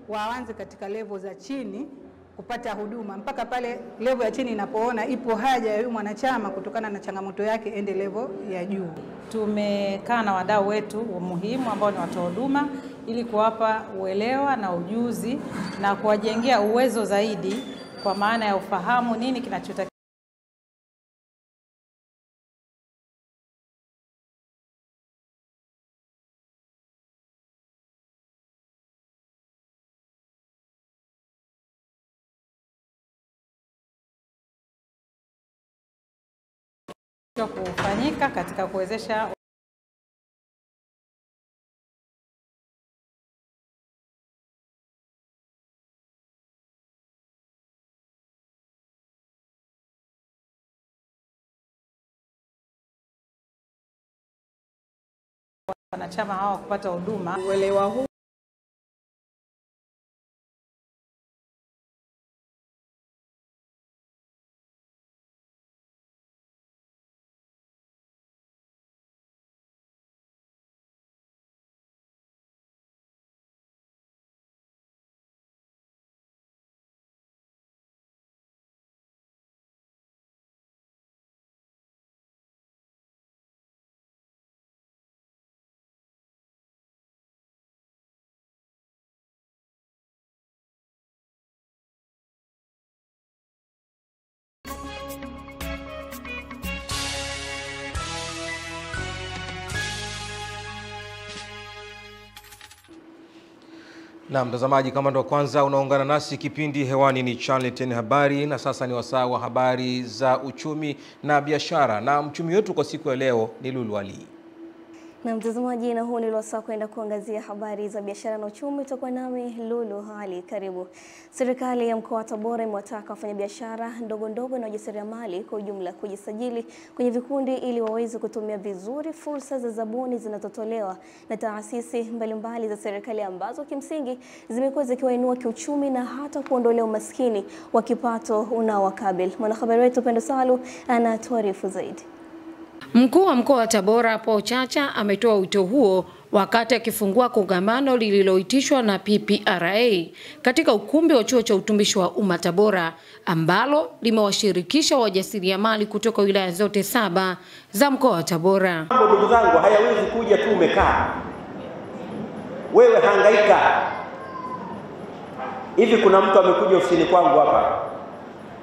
waanze katika level za chini kupata huduma mpaka pale level ya chini inapoona ipo haja ya huyu mwanachama kutokana na changamoto yake ende level ya juu. Tumekaa na wadau wetu muhimu ambao ni watoa huduma ili kuwapa uelewa na ujuzi na kuwajengea uwezo zaidi kwa maana ya ufahamu nini kinachotakiwa kufanyika katika kuwezesha wanachama hawa kupata huduma. Uelewa huu Na mtazamaji, kama ndo kwanza unaungana nasi, kipindi hewani ni Channel 10 habari, na sasa ni wasaa wa habari za uchumi na biashara, na mchumi wetu kwa siku ya leo ni Lulu Ali. Na mtazamaji, na huu ni wasaa kwenda kuangazia habari za biashara na uchumi. Tutakuwa nami Lulu Ali, karibu. Serikali ya mkoa wa Tabora imewataka wafanyabiashara ndogo ndogo na wajasiriamali kwa ujumla kujisajili kwenye vikundi ili waweze kutumia vizuri fursa za zabuni zinazotolewa na taasisi mbalimbali za serikali ambazo kimsingi zimekuwa zikiwainua kiuchumi na hata kuondolea umaskini wa kipato unaowakabili. Mwanahabari wetu Pendo Salu anatuarifu zaidi. Mkuu wa mkoa wa Tabora Paul Chacha ametoa wito huo wakati akifungua kongamano lililoitishwa na PPRA katika ukumbi wa chuo cha utumishi wa umma Tabora, ambalo limewashirikisha wajasiriamali kutoka wilaya zote 7 za mkoa wa Tabora. Ndugu zangu, hayawezi kuja tu umekaa. Wewe hangaika. Hivi kuna mtu amekuja ofisini kwangu hapa,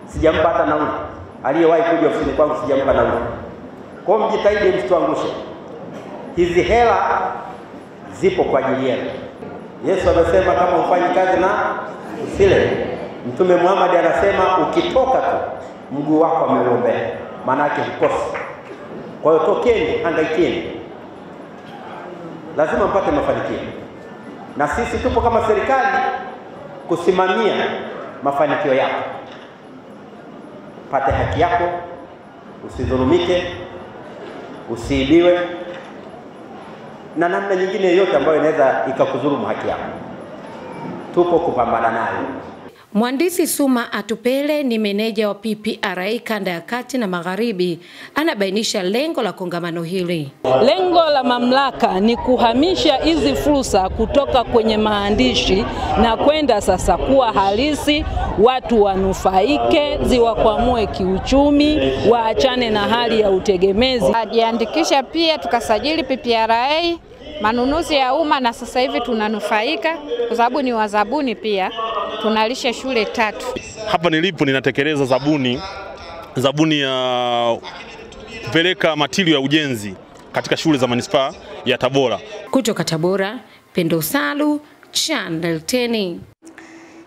sijampa hata nauli. Aliyewahi kuja ofisini kwangu sijampa nauli. Kwa mjitahidi msituangushe. Hizi hela zipo kwa ajili yenu. Yesu amesema kama ufanyi kazi na usile. Mtume Muhammad anasema ukitoka tu mguu wako ameuombea, maana yake ukosi. Kwa hiyo tokeni, hangaikeni. Lazima mpate mafanikio. Na sisi tupo kama serikali kusimamia mafanikio yako. Pate haki yako, usidhulumike, usiibiwe na namna nyingine yote ambayo inaweza ikakudhulumu haki yako. Tupo kupambana nayo. Mhandisi Suma Atupele ni meneja wa PPRA kanda ya kati na magharibi, anabainisha lengo la kongamano hili. Lengo la mamlaka ni kuhamisha hizi fursa kutoka kwenye maandishi na kwenda sasa kuwa halisi, watu wanufaike, ziwakwamue kiuchumi, waachane na hali ya utegemezi. Ajiandikisha pia tukasajili PPRA, manunuzi ya umma, na sasa hivi tunanufaika kwa sababu ni wazabuni pia. tunalisha shule 3. Hapa nilipo ninatekeleza zabuni ya kupeleka matirio ya ujenzi katika shule za manispaa ya Tabora. Kutoka Tabora, Pendo Salu, Channel 10.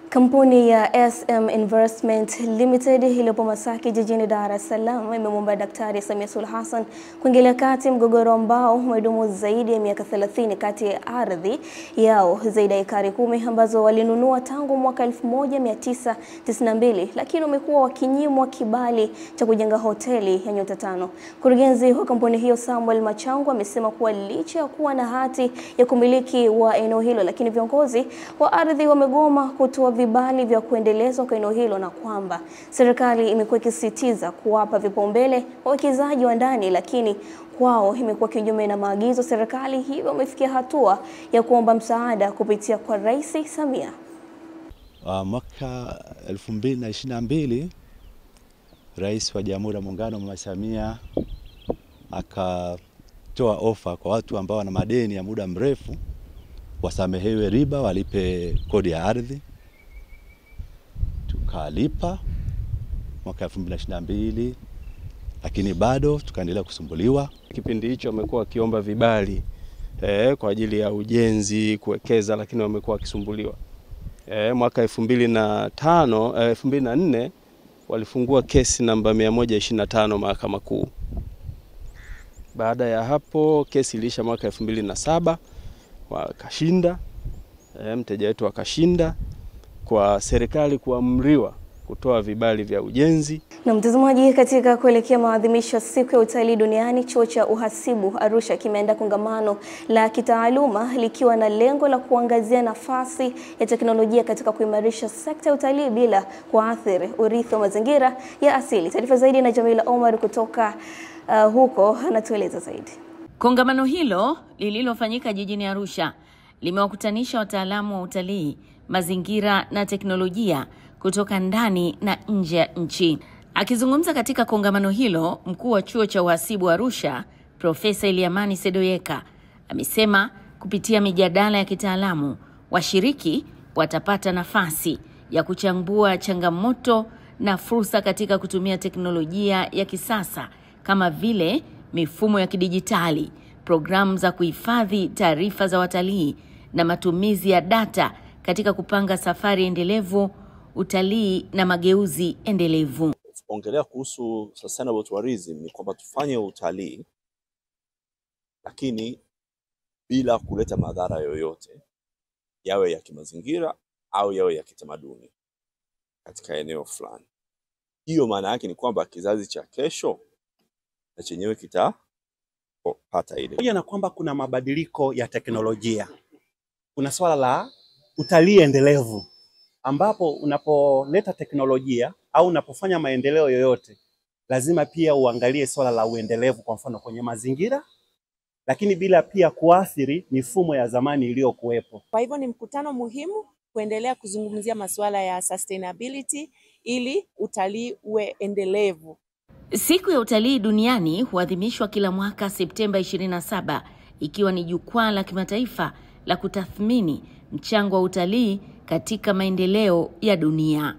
Kampuni ya SM Investment Limited iliyopo Masaki jijini Dar es Salaam imemwomba Daktari Samia Suluhu Hassan kuingilia kati mgogoro ambao umedumu zaidi ya miaka 30 kati ya ardhi yao zaidi ya ekari 10 ambazo walinunua tangu mwaka 1992, lakini wamekuwa wakinyimwa kibali cha kujenga hoteli ya nyota 5. Mkurugenzi wa kampuni hiyo Samuel Machangu amesema kuwa licha ya kuwa na hati ya kumiliki wa eneo hilo, lakini viongozi wa ardhi wamegoma kutoa vibali vya kuendelezwa kwa eneo hilo, na kwamba serikali imekuwa ikisisitiza kuwapa vipaumbele wawekezaji wa ndani, lakini kwao imekuwa kinyume na maagizo serikali. Hivyo wamefikia hatua ya kuomba msaada kupitia kwa Rais Samia. Mwaka 2022 Rais wa Jamhuri ya Muungano Mama Samia akatoa ofa kwa watu ambao wana madeni ya muda mrefu wasamehewe riba, walipe kodi ya ardhi. Tukalipa mwaka 2022, lakini bado tukaendelea kusumbuliwa. Kipindi hicho wamekuwa wakiomba vibali kwa ajili ya ujenzi, kuwekeza, lakini wamekuwa wakisumbuliwa. Mwaka 2004 walifungua kesi namba 125 Mahakama Kuu. Baada ya hapo kesi ilisha mwaka 2007, wakashinda, mteja wetu akashinda kwa serikali kuamriwa kutoa vibali vya ujenzi. Na mtazamaji, katika kuelekea maadhimisho siku ya utalii duniani, chuo cha uhasibu Arusha kimeandaa kongamano la kitaaluma likiwa na lengo la kuangazia nafasi ya teknolojia katika kuimarisha sekta ya utalii bila kuathiri urithi wa mazingira ya asili. Taarifa zaidi na Jamila Omar kutoka huko anatueleza zaidi. Kongamano hilo lililofanyika jijini Arusha limewakutanisha wataalamu wa utalii, mazingira na teknolojia kutoka ndani na nje ya nchi. Akizungumza katika kongamano hilo, mkuu wa chuo cha uhasibu Arusha, Profesa Eliamani Sedoyeka, amesema kupitia mijadala ya kitaalamu, washiriki watapata nafasi ya kuchambua changamoto na fursa katika kutumia teknolojia ya kisasa kama vile mifumo ya kidijitali, programu za kuhifadhi taarifa za watalii na matumizi ya data katika kupanga safari endelevu, utalii na mageuzi endelevu. Ongelea kuhusu sustainable tourism ni kwamba tufanye utalii lakini bila kuleta madhara yoyote, yawe ya kimazingira au yawe ya kitamaduni katika eneo fulani. Hiyo maana yake ni kwamba kizazi cha kesho na chenyewe kitapata ile. Pamoja na kwamba kuna mabadiliko ya teknolojia, kuna swala la utalii endelevu, ambapo unapoleta teknolojia au unapofanya maendeleo yoyote, lazima pia uangalie swala la uendelevu, kwa mfano kwenye mazingira, lakini bila pia kuathiri mifumo ya zamani iliyokuwepo. Kwa hivyo ni mkutano muhimu kuendelea kuzungumzia masuala ya sustainability ili utalii uwe endelevu. Siku ya utalii duniani huadhimishwa kila mwaka Septemba 27, ikiwa ni jukwaa la kimataifa la kutathmini mchango wa utalii katika maendeleo ya dunia.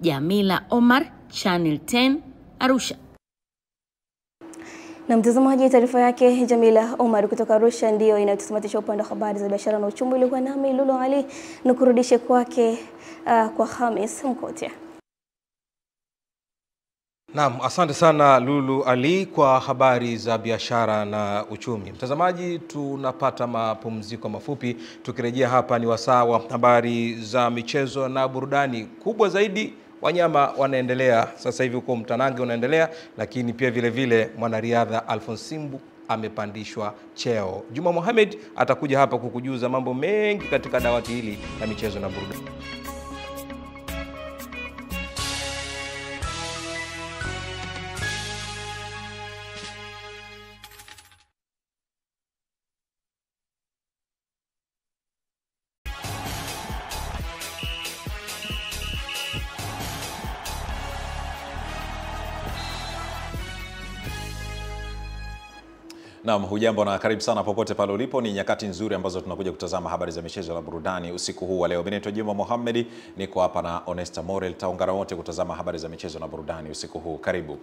Jamila Omar, Channel 10, Arusha. Na mtazamaji, taarifa yake Jamila Omar kutoka Arusha ndiyo inayotamatisha upande wa habari za biashara na uchumi. Ulikuwa nami Lulu Ali, na kurudishe kwake kwa Hamis Mkotia. Naam, asante sana Lulu Ali kwa habari za biashara na uchumi. Mtazamaji, tunapata mapumziko mafupi. Tukirejea hapa ni wasaa wa habari za michezo na burudani. Kubwa zaidi, wanyama wanaendelea sasa hivi huko, mtanange unaendelea, lakini pia vile vile mwanariadha Alphonce Simbu amepandishwa cheo. Juma Mohamed atakuja hapa kukujuza mambo mengi katika dawati hili la michezo na burudani. Naam, hujambo na karibu sana popote pale ulipo. Ni nyakati nzuri ambazo tunakuja kutazama habari za michezo na burudani usiku huu wa leo. Mimi naitwa Juma Mohamed, niko hapa na Onesta Morel. Taungana wote kutazama habari za michezo na burudani usiku huu. Karibu.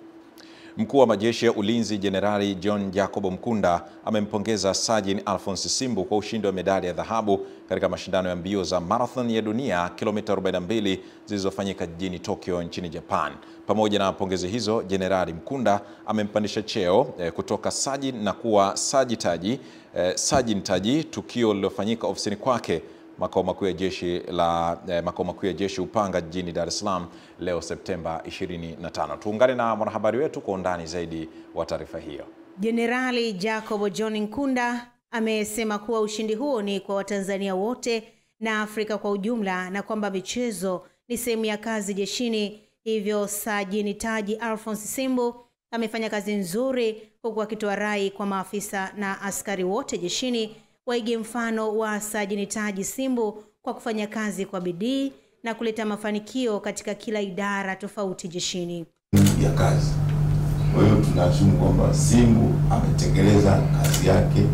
Mkuu wa majeshi ya ulinzi Jenerali John Jacob Mkunda amempongeza Sajin Alphonse Simbu kwa ushindi wa medali ya dhahabu katika mashindano ya mbio za marathon ya dunia kilomita 42 zilizofanyika jijini Tokyo nchini Japan. Pamoja na pongezi hizo, Jenerali Mkunda amempandisha cheo kutoka Sajin na kuwa Sajin Taji, tukio lililofanyika ofisini kwake makao makuu ya jeshi Upanga jijini Dar es Salaam leo Septemba 25. Tuungane na mwanahabari wetu kwa undani zaidi wa taarifa hiyo. Jenerali Jacob John Mkunda amesema kuwa ushindi huo ni kwa Watanzania wote na Afrika kwa ujumla, na kwamba michezo ni sehemu ya kazi jeshini. Hivyo Sajin Taji Alphonse Simbu amefanya kazi nzuri, huku akitoa rai kwa maafisa na askari wote jeshini waige mfano wa Sajin Taji Simbu kwa kufanya kazi kwa bidii na kuleta mafanikio katika kila idara tofauti jeshini. Ya kazi. Kwa hiyo tunashuhudia kwamba Simbu ametekeleza kazi yake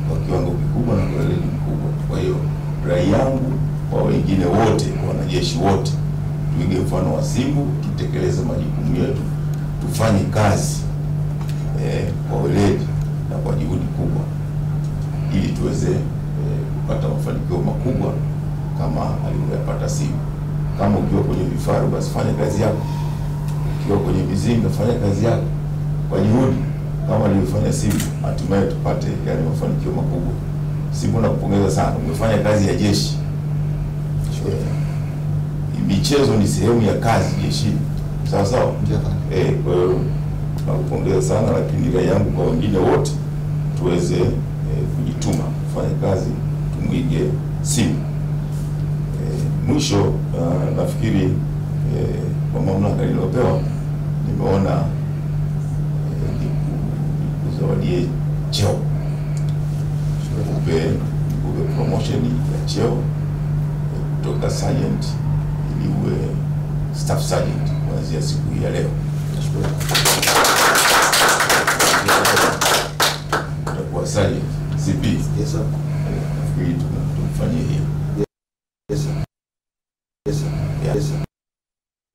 kwa kiwango kikubwa na kwa weledi mkubwa. Kwa hiyo rai yangu kwa wengine wote, wanajeshi wote, tuige mfano wa Simbu, tutekeleze majukumu yetu, tufanye kazi kwa weledi na kwa juhudi kubwa ili tuweze kupata mafanikio makubwa kama alivyopata Simbu. Kama ukiwa kwenye vifaru, basi fanya kazi yako. Ukiwa kwenye mizinga, fanya kazi yako kwa juhudi kama alivyofanya Simbu, hatimaye tupate yale mafanikio makubwa. Simbu, nakupongeza sana, umefanya kazi ya jeshi. Michezo ni sehemu ya kazi jeshini. Sawa sawa? Kwa hiyo nakupongeza sana, lakini rai yangu kwa wengine wote tuweze kujituma kufanya kazi, tumwige Simbu. Mwisho nafikiri kwa mamlaka niliyopewa nimeona nikuzawadie cheo, nikupe promotion ya cheo kutoka sergeant ili uwe staff sergeant kuanzia siku hii ya leo. Nashukuru. Utakuwa sergeant CP. Yes sir. Nafikiri tumfanyie hiyo. Yes sir. Yes sir. Yes sir.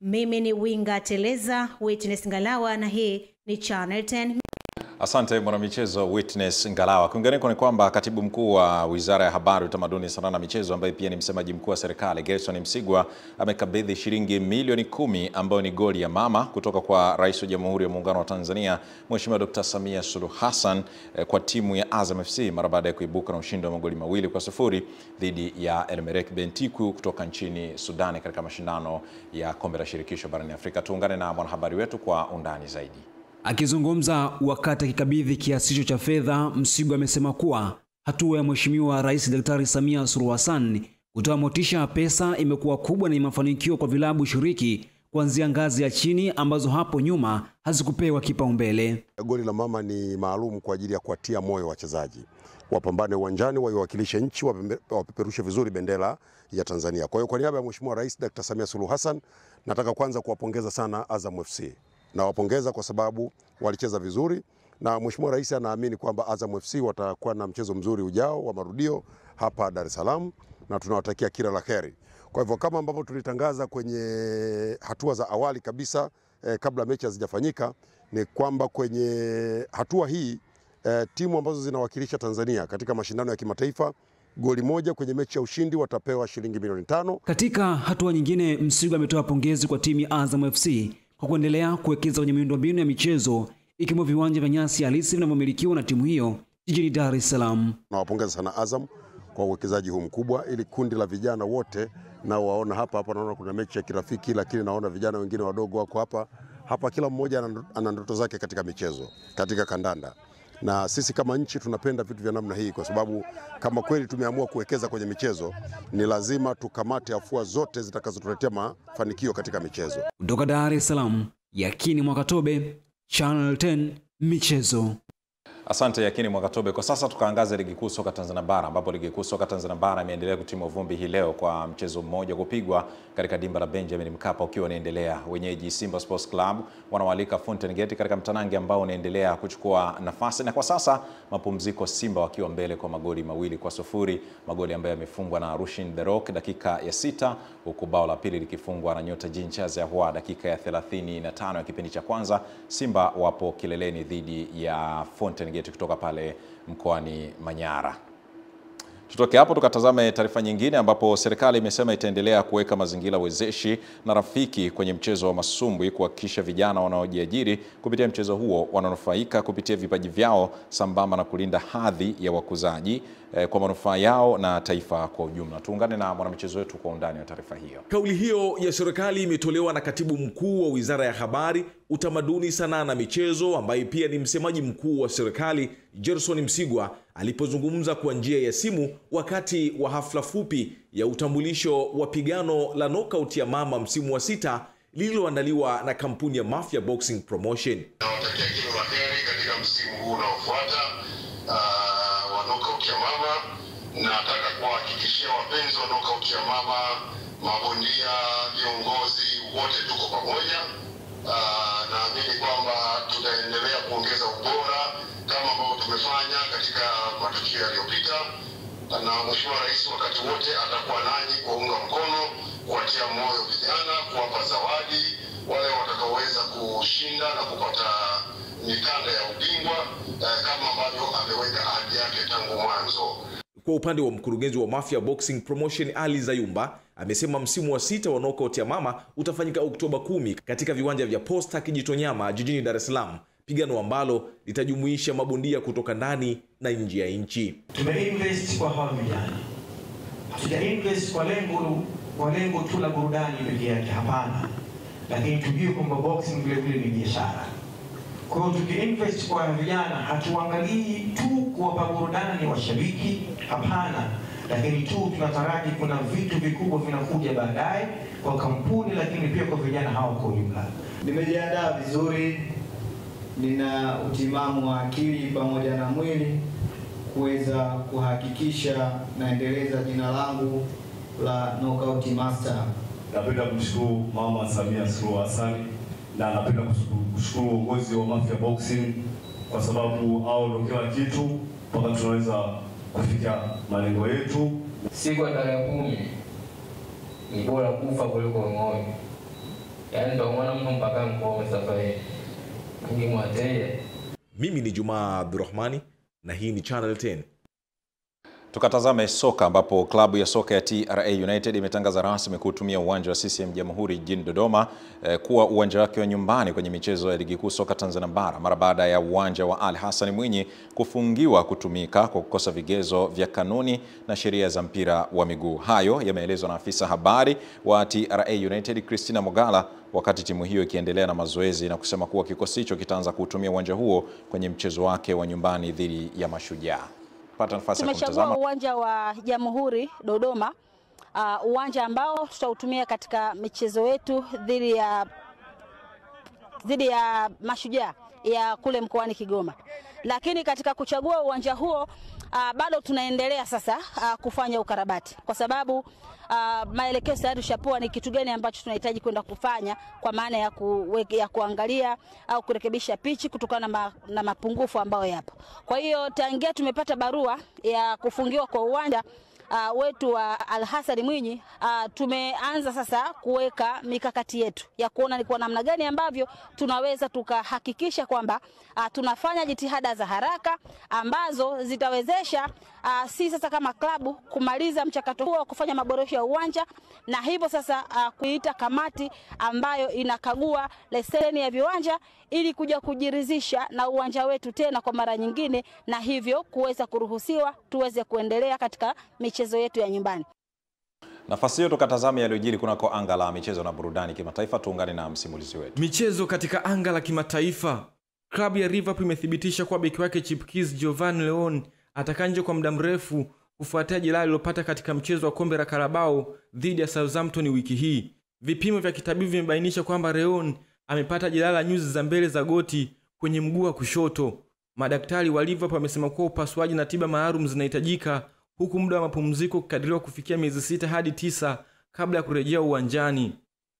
Mimi ni Winga Teleza, Witness Ngalawa, na hii ni Channel 10. Asante mwanamichezo Witness Ngalawa. Kwingineko ni kwamba katibu mkuu wa Wizara ya Habari, Utamaduni, Sanaa na Michezo, ambaye pia ni msemaji mkuu wa serikali, Gerson Msigwa, amekabidhi shilingi milioni 10 ambayo ni goli ya mama kutoka kwa Rais wa Jamhuri ya Muungano wa Tanzania Mheshimiwa Dr. Samia Suluhu Hassan kwa timu ya Azam FC mara baada ya kuibuka na ushindi wa magoli 2-0 dhidi ya El Merreikh Bentiku kutoka nchini Sudan katika mashindano ya Kombe la Shirikisho barani Afrika. Tuungane na mwanahabari wetu kwa undani zaidi. Akizungumza wakati akikabidhi kiasi hicho cha fedha, Msigwa amesema kuwa hatua ya Mheshimiwa Rais Daktari Samia Suluhu Hassan kutoa motisha pesa imekuwa kubwa na ni mafanikio kwa vilabu shiriki kuanzia ngazi ya chini ambazo hapo nyuma hazikupewa kipaumbele. Goli la mama ni maalum kwa ajili ya kuatia moyo wachezaji wapambane uwanjani, waiwakilishe nchi, wapeperushe vizuri bendera ya Tanzania. Kwa hiyo kwa niaba ya Mheshimiwa Rais Dr. Samia Suluhu Hassan, nataka kwanza kuwapongeza sana Azam FC. Na wapongeza kwa sababu walicheza vizuri, na Mheshimiwa Rais anaamini kwamba Azam FC watakuwa na mchezo mzuri ujao wa marudio hapa Dar es Salaam, na tunawatakia kila la heri. Kwa hivyo kama ambavyo tulitangaza kwenye hatua za awali kabisa kabla mechi hazijafanyika, ni kwamba kwenye hatua hii timu ambazo zinawakilisha Tanzania katika mashindano ya kimataifa, goli moja kwenye mechi ya ushindi watapewa shilingi milioni 5. Katika hatua nyingine, Msigwa ametoa pongezi kwa timu ya Azam FC kwa kuendelea kuwekeza kwenye miundombinu ya michezo ikiwemo viwanja vya nyasi halisi vinavyomilikiwa na timu hiyo jijini Dar es Salaam. Nawapongeza sana Azam kwa uwekezaji huu mkubwa, ili kundi la vijana wote na waona hapa naona kuna mechi ya kirafiki, lakini naona vijana wengine wadogo wako hapa kila mmoja ana ndoto zake katika michezo, katika kandanda. Na sisi kama nchi tunapenda vitu vya namna hii, kwa sababu kama kweli tumeamua kuwekeza kwenye michezo, ni lazima tukamate afua zote zitakazotuletea mafanikio katika michezo. Kutoka Dar es Salaam, Yakini Mwakatobe, Channel 10 Michezo. Asante Yakini Mwakatobe. Kwa sasa tukaangaze ligi kuu soka Tanzania bara, ambapo ligi kuu soka Tanzania bara imeendelea kutimua vumbi hii leo kwa mchezo mmoja kupigwa katika dimba la Benjamin Mkapa ukiwa unaendelea. Wenyeji Simba Sports Club wanawalika Fountain Gate katika mtanange ambao unaendelea kuchukua nafasi, na kwa sasa mapumziko, Simba wakiwa mbele kwa magoli 2-0, magoli ambayo yamefungwa na Rushin The Rock dakika ya 6, huku bao la pili likifungwa na nyota Jean Charles Ahoua dakika ya 35 ya kipindi cha kwanza. Simba wapo kileleni dhidi ya Fountain Gate kutoka pale mkoani Manyara. Tutoke hapo tukatazame taarifa nyingine, ambapo serikali imesema itaendelea kuweka mazingira wezeshi na rafiki kwenye mchezo wa masumbwi kuhakikisha vijana wanaojiajiri kupitia mchezo huo wananufaika kupitia vipaji vyao sambamba na kulinda hadhi ya wakuzaji kwa manufaa yao na taifa kwa ujumla. Tuungane na mwanamichezo wetu kwa undani wa taarifa hiyo. Kauli hiyo ya serikali imetolewa na Katibu Mkuu wa Wizara ya Habari, Utamaduni, Sanaa na Michezo, ambaye pia ni msemaji mkuu wa serikali, Gerson Msigwa, alipozungumza kwa njia ya simu wakati wa hafla fupi ya utambulisho wa pigano la knockout ya mama msimu wa 6 lililoandaliwa na kampuni ya Mafia Boxing Promotion. Nawatakia kila la heri katika msimu huu unaofuata wa knockout ya mama. Nataka kuhakikishia wapenzi wa knockout ya mama, mabondia, viongozi wote tuko pamoja. Naamini kwamba tutaendelea kuongeza ubora kama ambavyo tumefanya katika matukio yaliyopita, na Mheshimiwa Rais wakati wote atakuwa nanyi kuunga mkono, kuatia moyo vijana, kuwapa zawadi wale watakaoweza kushinda na kupata mikanda ya ubingwa kama ambavyo ameweka ahadi yake tangu mwanzo. Kwa upande wa mkurugenzi wa Mafia Boxing Promotion Ali Zayumba, amesema msimu wa 6 wa knockout ya mama utafanyika Oktoba 10 katika viwanja vya Posta Kijitonyama jijini Dar es Salaam, pigano ambalo litajumuisha mabondia kutoka ndani na nje ya nchi. Tumeinvest kwa hawa vijana. Hatujainvest kwa lengo tu la burudani pekee yake, hapana. Lakini tujue kwamba boxing vile vile ni biashara. Kwa hiyo tukiinvest kwa vijana, hatuangalii tu kuwapa burudani washabiki, hapana. Lakini tu tunataraji kuna vitu vikubwa vinakuja baadaye kwa kampuni, lakini pia kwa vijana hawa kwa ujumla. Nimejiandaa vizuri, nina utimamu wa akili pamoja na mwili kuweza kuhakikisha naendeleza jina langu la Knockout Master. Napenda kumshukuru Mama Samia Suluhu Hassan na napenda kushukuru uongozi wa Mafia Boxing kwa sababu hao ndio kila kitu mpaka tunaweza kufikia malengo yetu. Siku ya tarehe 10 ni bora kufa kuliko moyo. Yaani ndio maana mtu mpaka mkoa safari. Ningi mwateje. Mimi ni Juma Abdurrahmani na hii ni Channel 10. Tukatazame soka, ambapo klabu ya soka ya TRA United imetangaza rasmi kutumia uwanja wa CCM Jamhuri jijini Dodoma kuwa uwanja wake wa nyumbani kwenye michezo ya ligi kuu soka Tanzania bara, mara baada ya uwanja wa Ali Hassan Mwinyi kufungiwa kutumika kwa kukosa vigezo vya kanuni na sheria za mpira wa miguu. Hayo yameelezwa na afisa habari wa TRA United Christina Mogala wakati timu hiyo ikiendelea na mazoezi, na kusema kuwa kikosi hicho kitaanza kutumia uwanja huo kwenye mchezo wake wa nyumbani dhidi ya Mashujaa. Tumechagua uwanja wa Jamhuri Dodoma, uwanja ambao tutautumia katika michezo yetu dhidi ya Mashujaa ya kule mkoani Kigoma. Lakini katika kuchagua uwanja huo bado tunaendelea sasa kufanya ukarabati, kwa sababu maelekezo tayari tushapewa ni kitu gani ambacho tunahitaji kwenda kufanya, kwa maana ya kuangalia au kurekebisha pichi kutokana na mapungufu ambayo yapo. Kwa hiyo tangia tumepata barua ya kufungiwa kwa uwanja wetu wa Ali Hassan Mwinyi, tumeanza sasa kuweka mikakati yetu ya kuona ni kwa namna gani ambavyo tunaweza tukahakikisha kwamba tunafanya jitihada za haraka ambazo zitawezesha sisi sasa kama klabu kumaliza mchakato huo wa kufanya maboresho ya uwanja, na hivyo sasa kuita kamati ambayo inakagua leseni ya viwanja ili kuja kujiridhisha na uwanja wetu tena kwa mara nyingine, na hivyo kuweza kuruhusiwa tuweze kuendelea katika michezo yetu ya nyumbani. Nafasi hiyo tukatazame yaliyojiri kunako anga la michezo na burudani kimataifa. Tuungane na msimulizi wetu. Michezo katika anga la kimataifa. Klabu ya Liverpool imethibitisha kwa beki wake chipkiz Giovanni Leon atakaa nje kwa muda mrefu kufuatia jeraha alilopata katika mchezo wa kombe la Carabao dhidi ya Southampton wiki hii. Vipimo vya kitabibu vimebainisha kwamba Leon amepata jeraha la nyuzi za mbele za goti kwenye mguu wa kushoto. Madaktari wa Liverpool wamesema kuwa upasuaji na tiba maalum zinahitajika, huku muda wa mapumziko ukikadiriwa kufikia miezi 6 hadi 9 kabla ya kurejea uwanjani.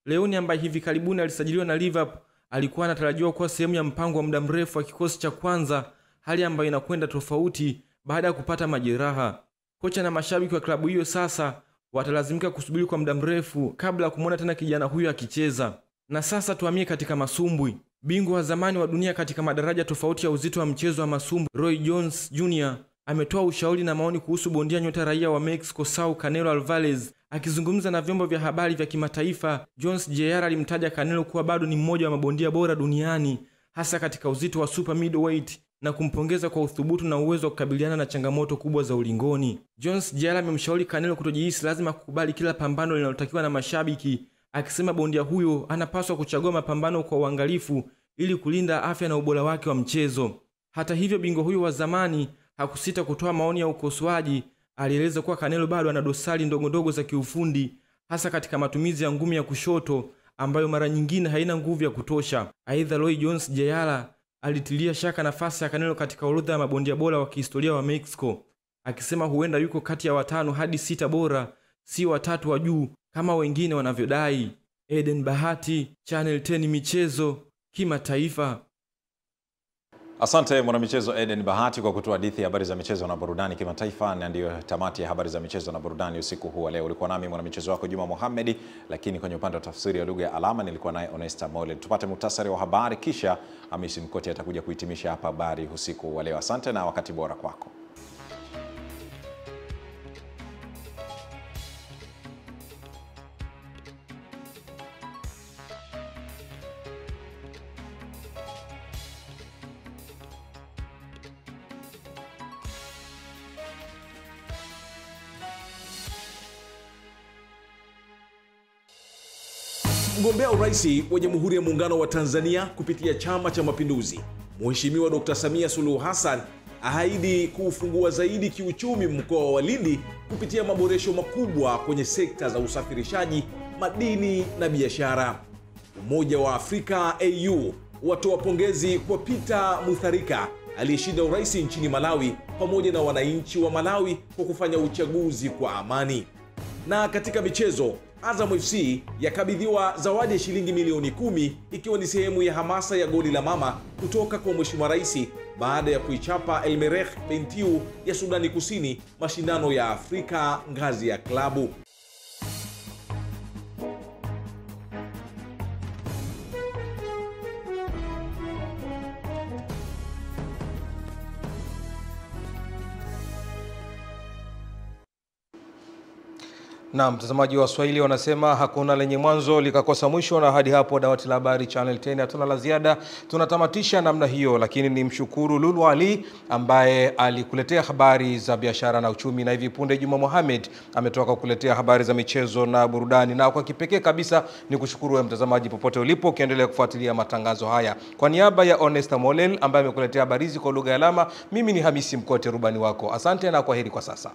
Leoni ambaye hivi karibuni alisajiliwa na Liverpool alikuwa anatarajiwa kuwa sehemu ya mpango wa muda mrefu wa kikosi cha kwanza, hali ambayo inakwenda tofauti baada ya kupata majeraha. Kocha na mashabiki wa klabu hiyo sasa watalazimika kusubiri kwa muda mrefu kabla ya kumuona tena kijana huyo akicheza. Na sasa tuhamie katika masumbwi. Bingwa wa zamani wa dunia katika madaraja tofauti ya uzito wa mchezo wa masumbwi, Roy Jones Jr. ametoa ushauri na maoni kuhusu bondia nyota raia wa Mexico Saul Canelo Alvarez. Akizungumza na vyombo vya habari vya kimataifa, Jones Jr. alimtaja Canelo kuwa bado ni mmoja wa mabondia bora duniani, hasa katika uzito wa super middleweight, na kumpongeza kwa uthubutu na uwezo wa kukabiliana na changamoto kubwa za ulingoni. Jones Jr. amemshauri Canelo kutojihisi lazima kukubali kila pambano linalotakiwa na mashabiki, akisema bondia huyo anapaswa kuchagua mapambano kwa uangalifu ili kulinda afya na ubora wake wa mchezo. Hata hivyo, bingwa huyo wa zamani hakusita kutoa maoni ya ukosoaji. Alieleza kuwa Canelo bado ana dosari ndogo za kiufundi, hasa katika matumizi ya ngumi ya kushoto ambayo mara nyingine haina nguvu ya kutosha. Aidha, Roy Jones Jr. alitilia shaka nafasi ya Canelo katika orodha ya mabondia bora wa kihistoria wa Mexico, akisema huenda yuko kati ya 5 hadi 6 bora, si 3 wa juu kama wengine wanavyodai. Eden Bahati, Channel 10 michezo kimataifa. Asante mwanamichezo Eden Bahati kwa kutoa hadithi ya habari za michezo na burudani kimataifa, na ndiyo tamati ya habari za michezo na burudani usiku huu wa leo. Ulikuwa nami mwanamichezo wako Juma Mohamed, lakini kwenye upande wa tafsiri ya lugha ya alama nilikuwa naye Onesta Morel. Tupate muhtasari wa habari kisha Hamisi Mkoti atakuja kuhitimisha hapa habari usiku wa leo. Asante na wakati bora kwako. Mgombea urais wa Jamhuri ya Muungano wa Tanzania kupitia Chama cha Mapinduzi, Mheshimiwa Dr. Samia Suluhu Hassan ahaidi kuufungua zaidi kiuchumi mkoa wa Lindi kupitia maboresho makubwa kwenye sekta za usafirishaji, madini na biashara. Umoja wa Afrika AU watoa pongezi kwa Peter Mutharika aliyeshinda urais nchini Malawi pamoja na wananchi wa Malawi kwa kufanya uchaguzi kwa amani. Na katika michezo, Azam FC yakabidhiwa zawadi ya shilingi milioni 10 ikiwa ni sehemu ya hamasa ya goli la mama kutoka kwa Mheshimiwa Rais baada ya kuichapa El Merreikh Bentiu ya Sudani Kusini mashindano ya Afrika ngazi ya klabu. Na mtazamaji wa Swahili wanasema hakuna lenye mwanzo likakosa mwisho, na hadi hapo dawati la habari Channel 10 hatuna la ziada. Tunatamatisha namna hiyo, lakini ni mshukuru Lulu Ali ambaye alikuletea habari za biashara na uchumi, na hivi punde Juma Mohamed ametoka kukuletea habari za michezo na burudani. Na kwa kipekee kabisa ni kushukuru wewe mtazamaji popote ulipo ukiendelea kufuatilia matangazo haya. Kwa niaba ya Onesta Morel ambaye amekuletea habari hizi kwa lugha ya alama, mimi ni Hamisi Mkote rubani wako. Asante na kwaheri kwa sasa.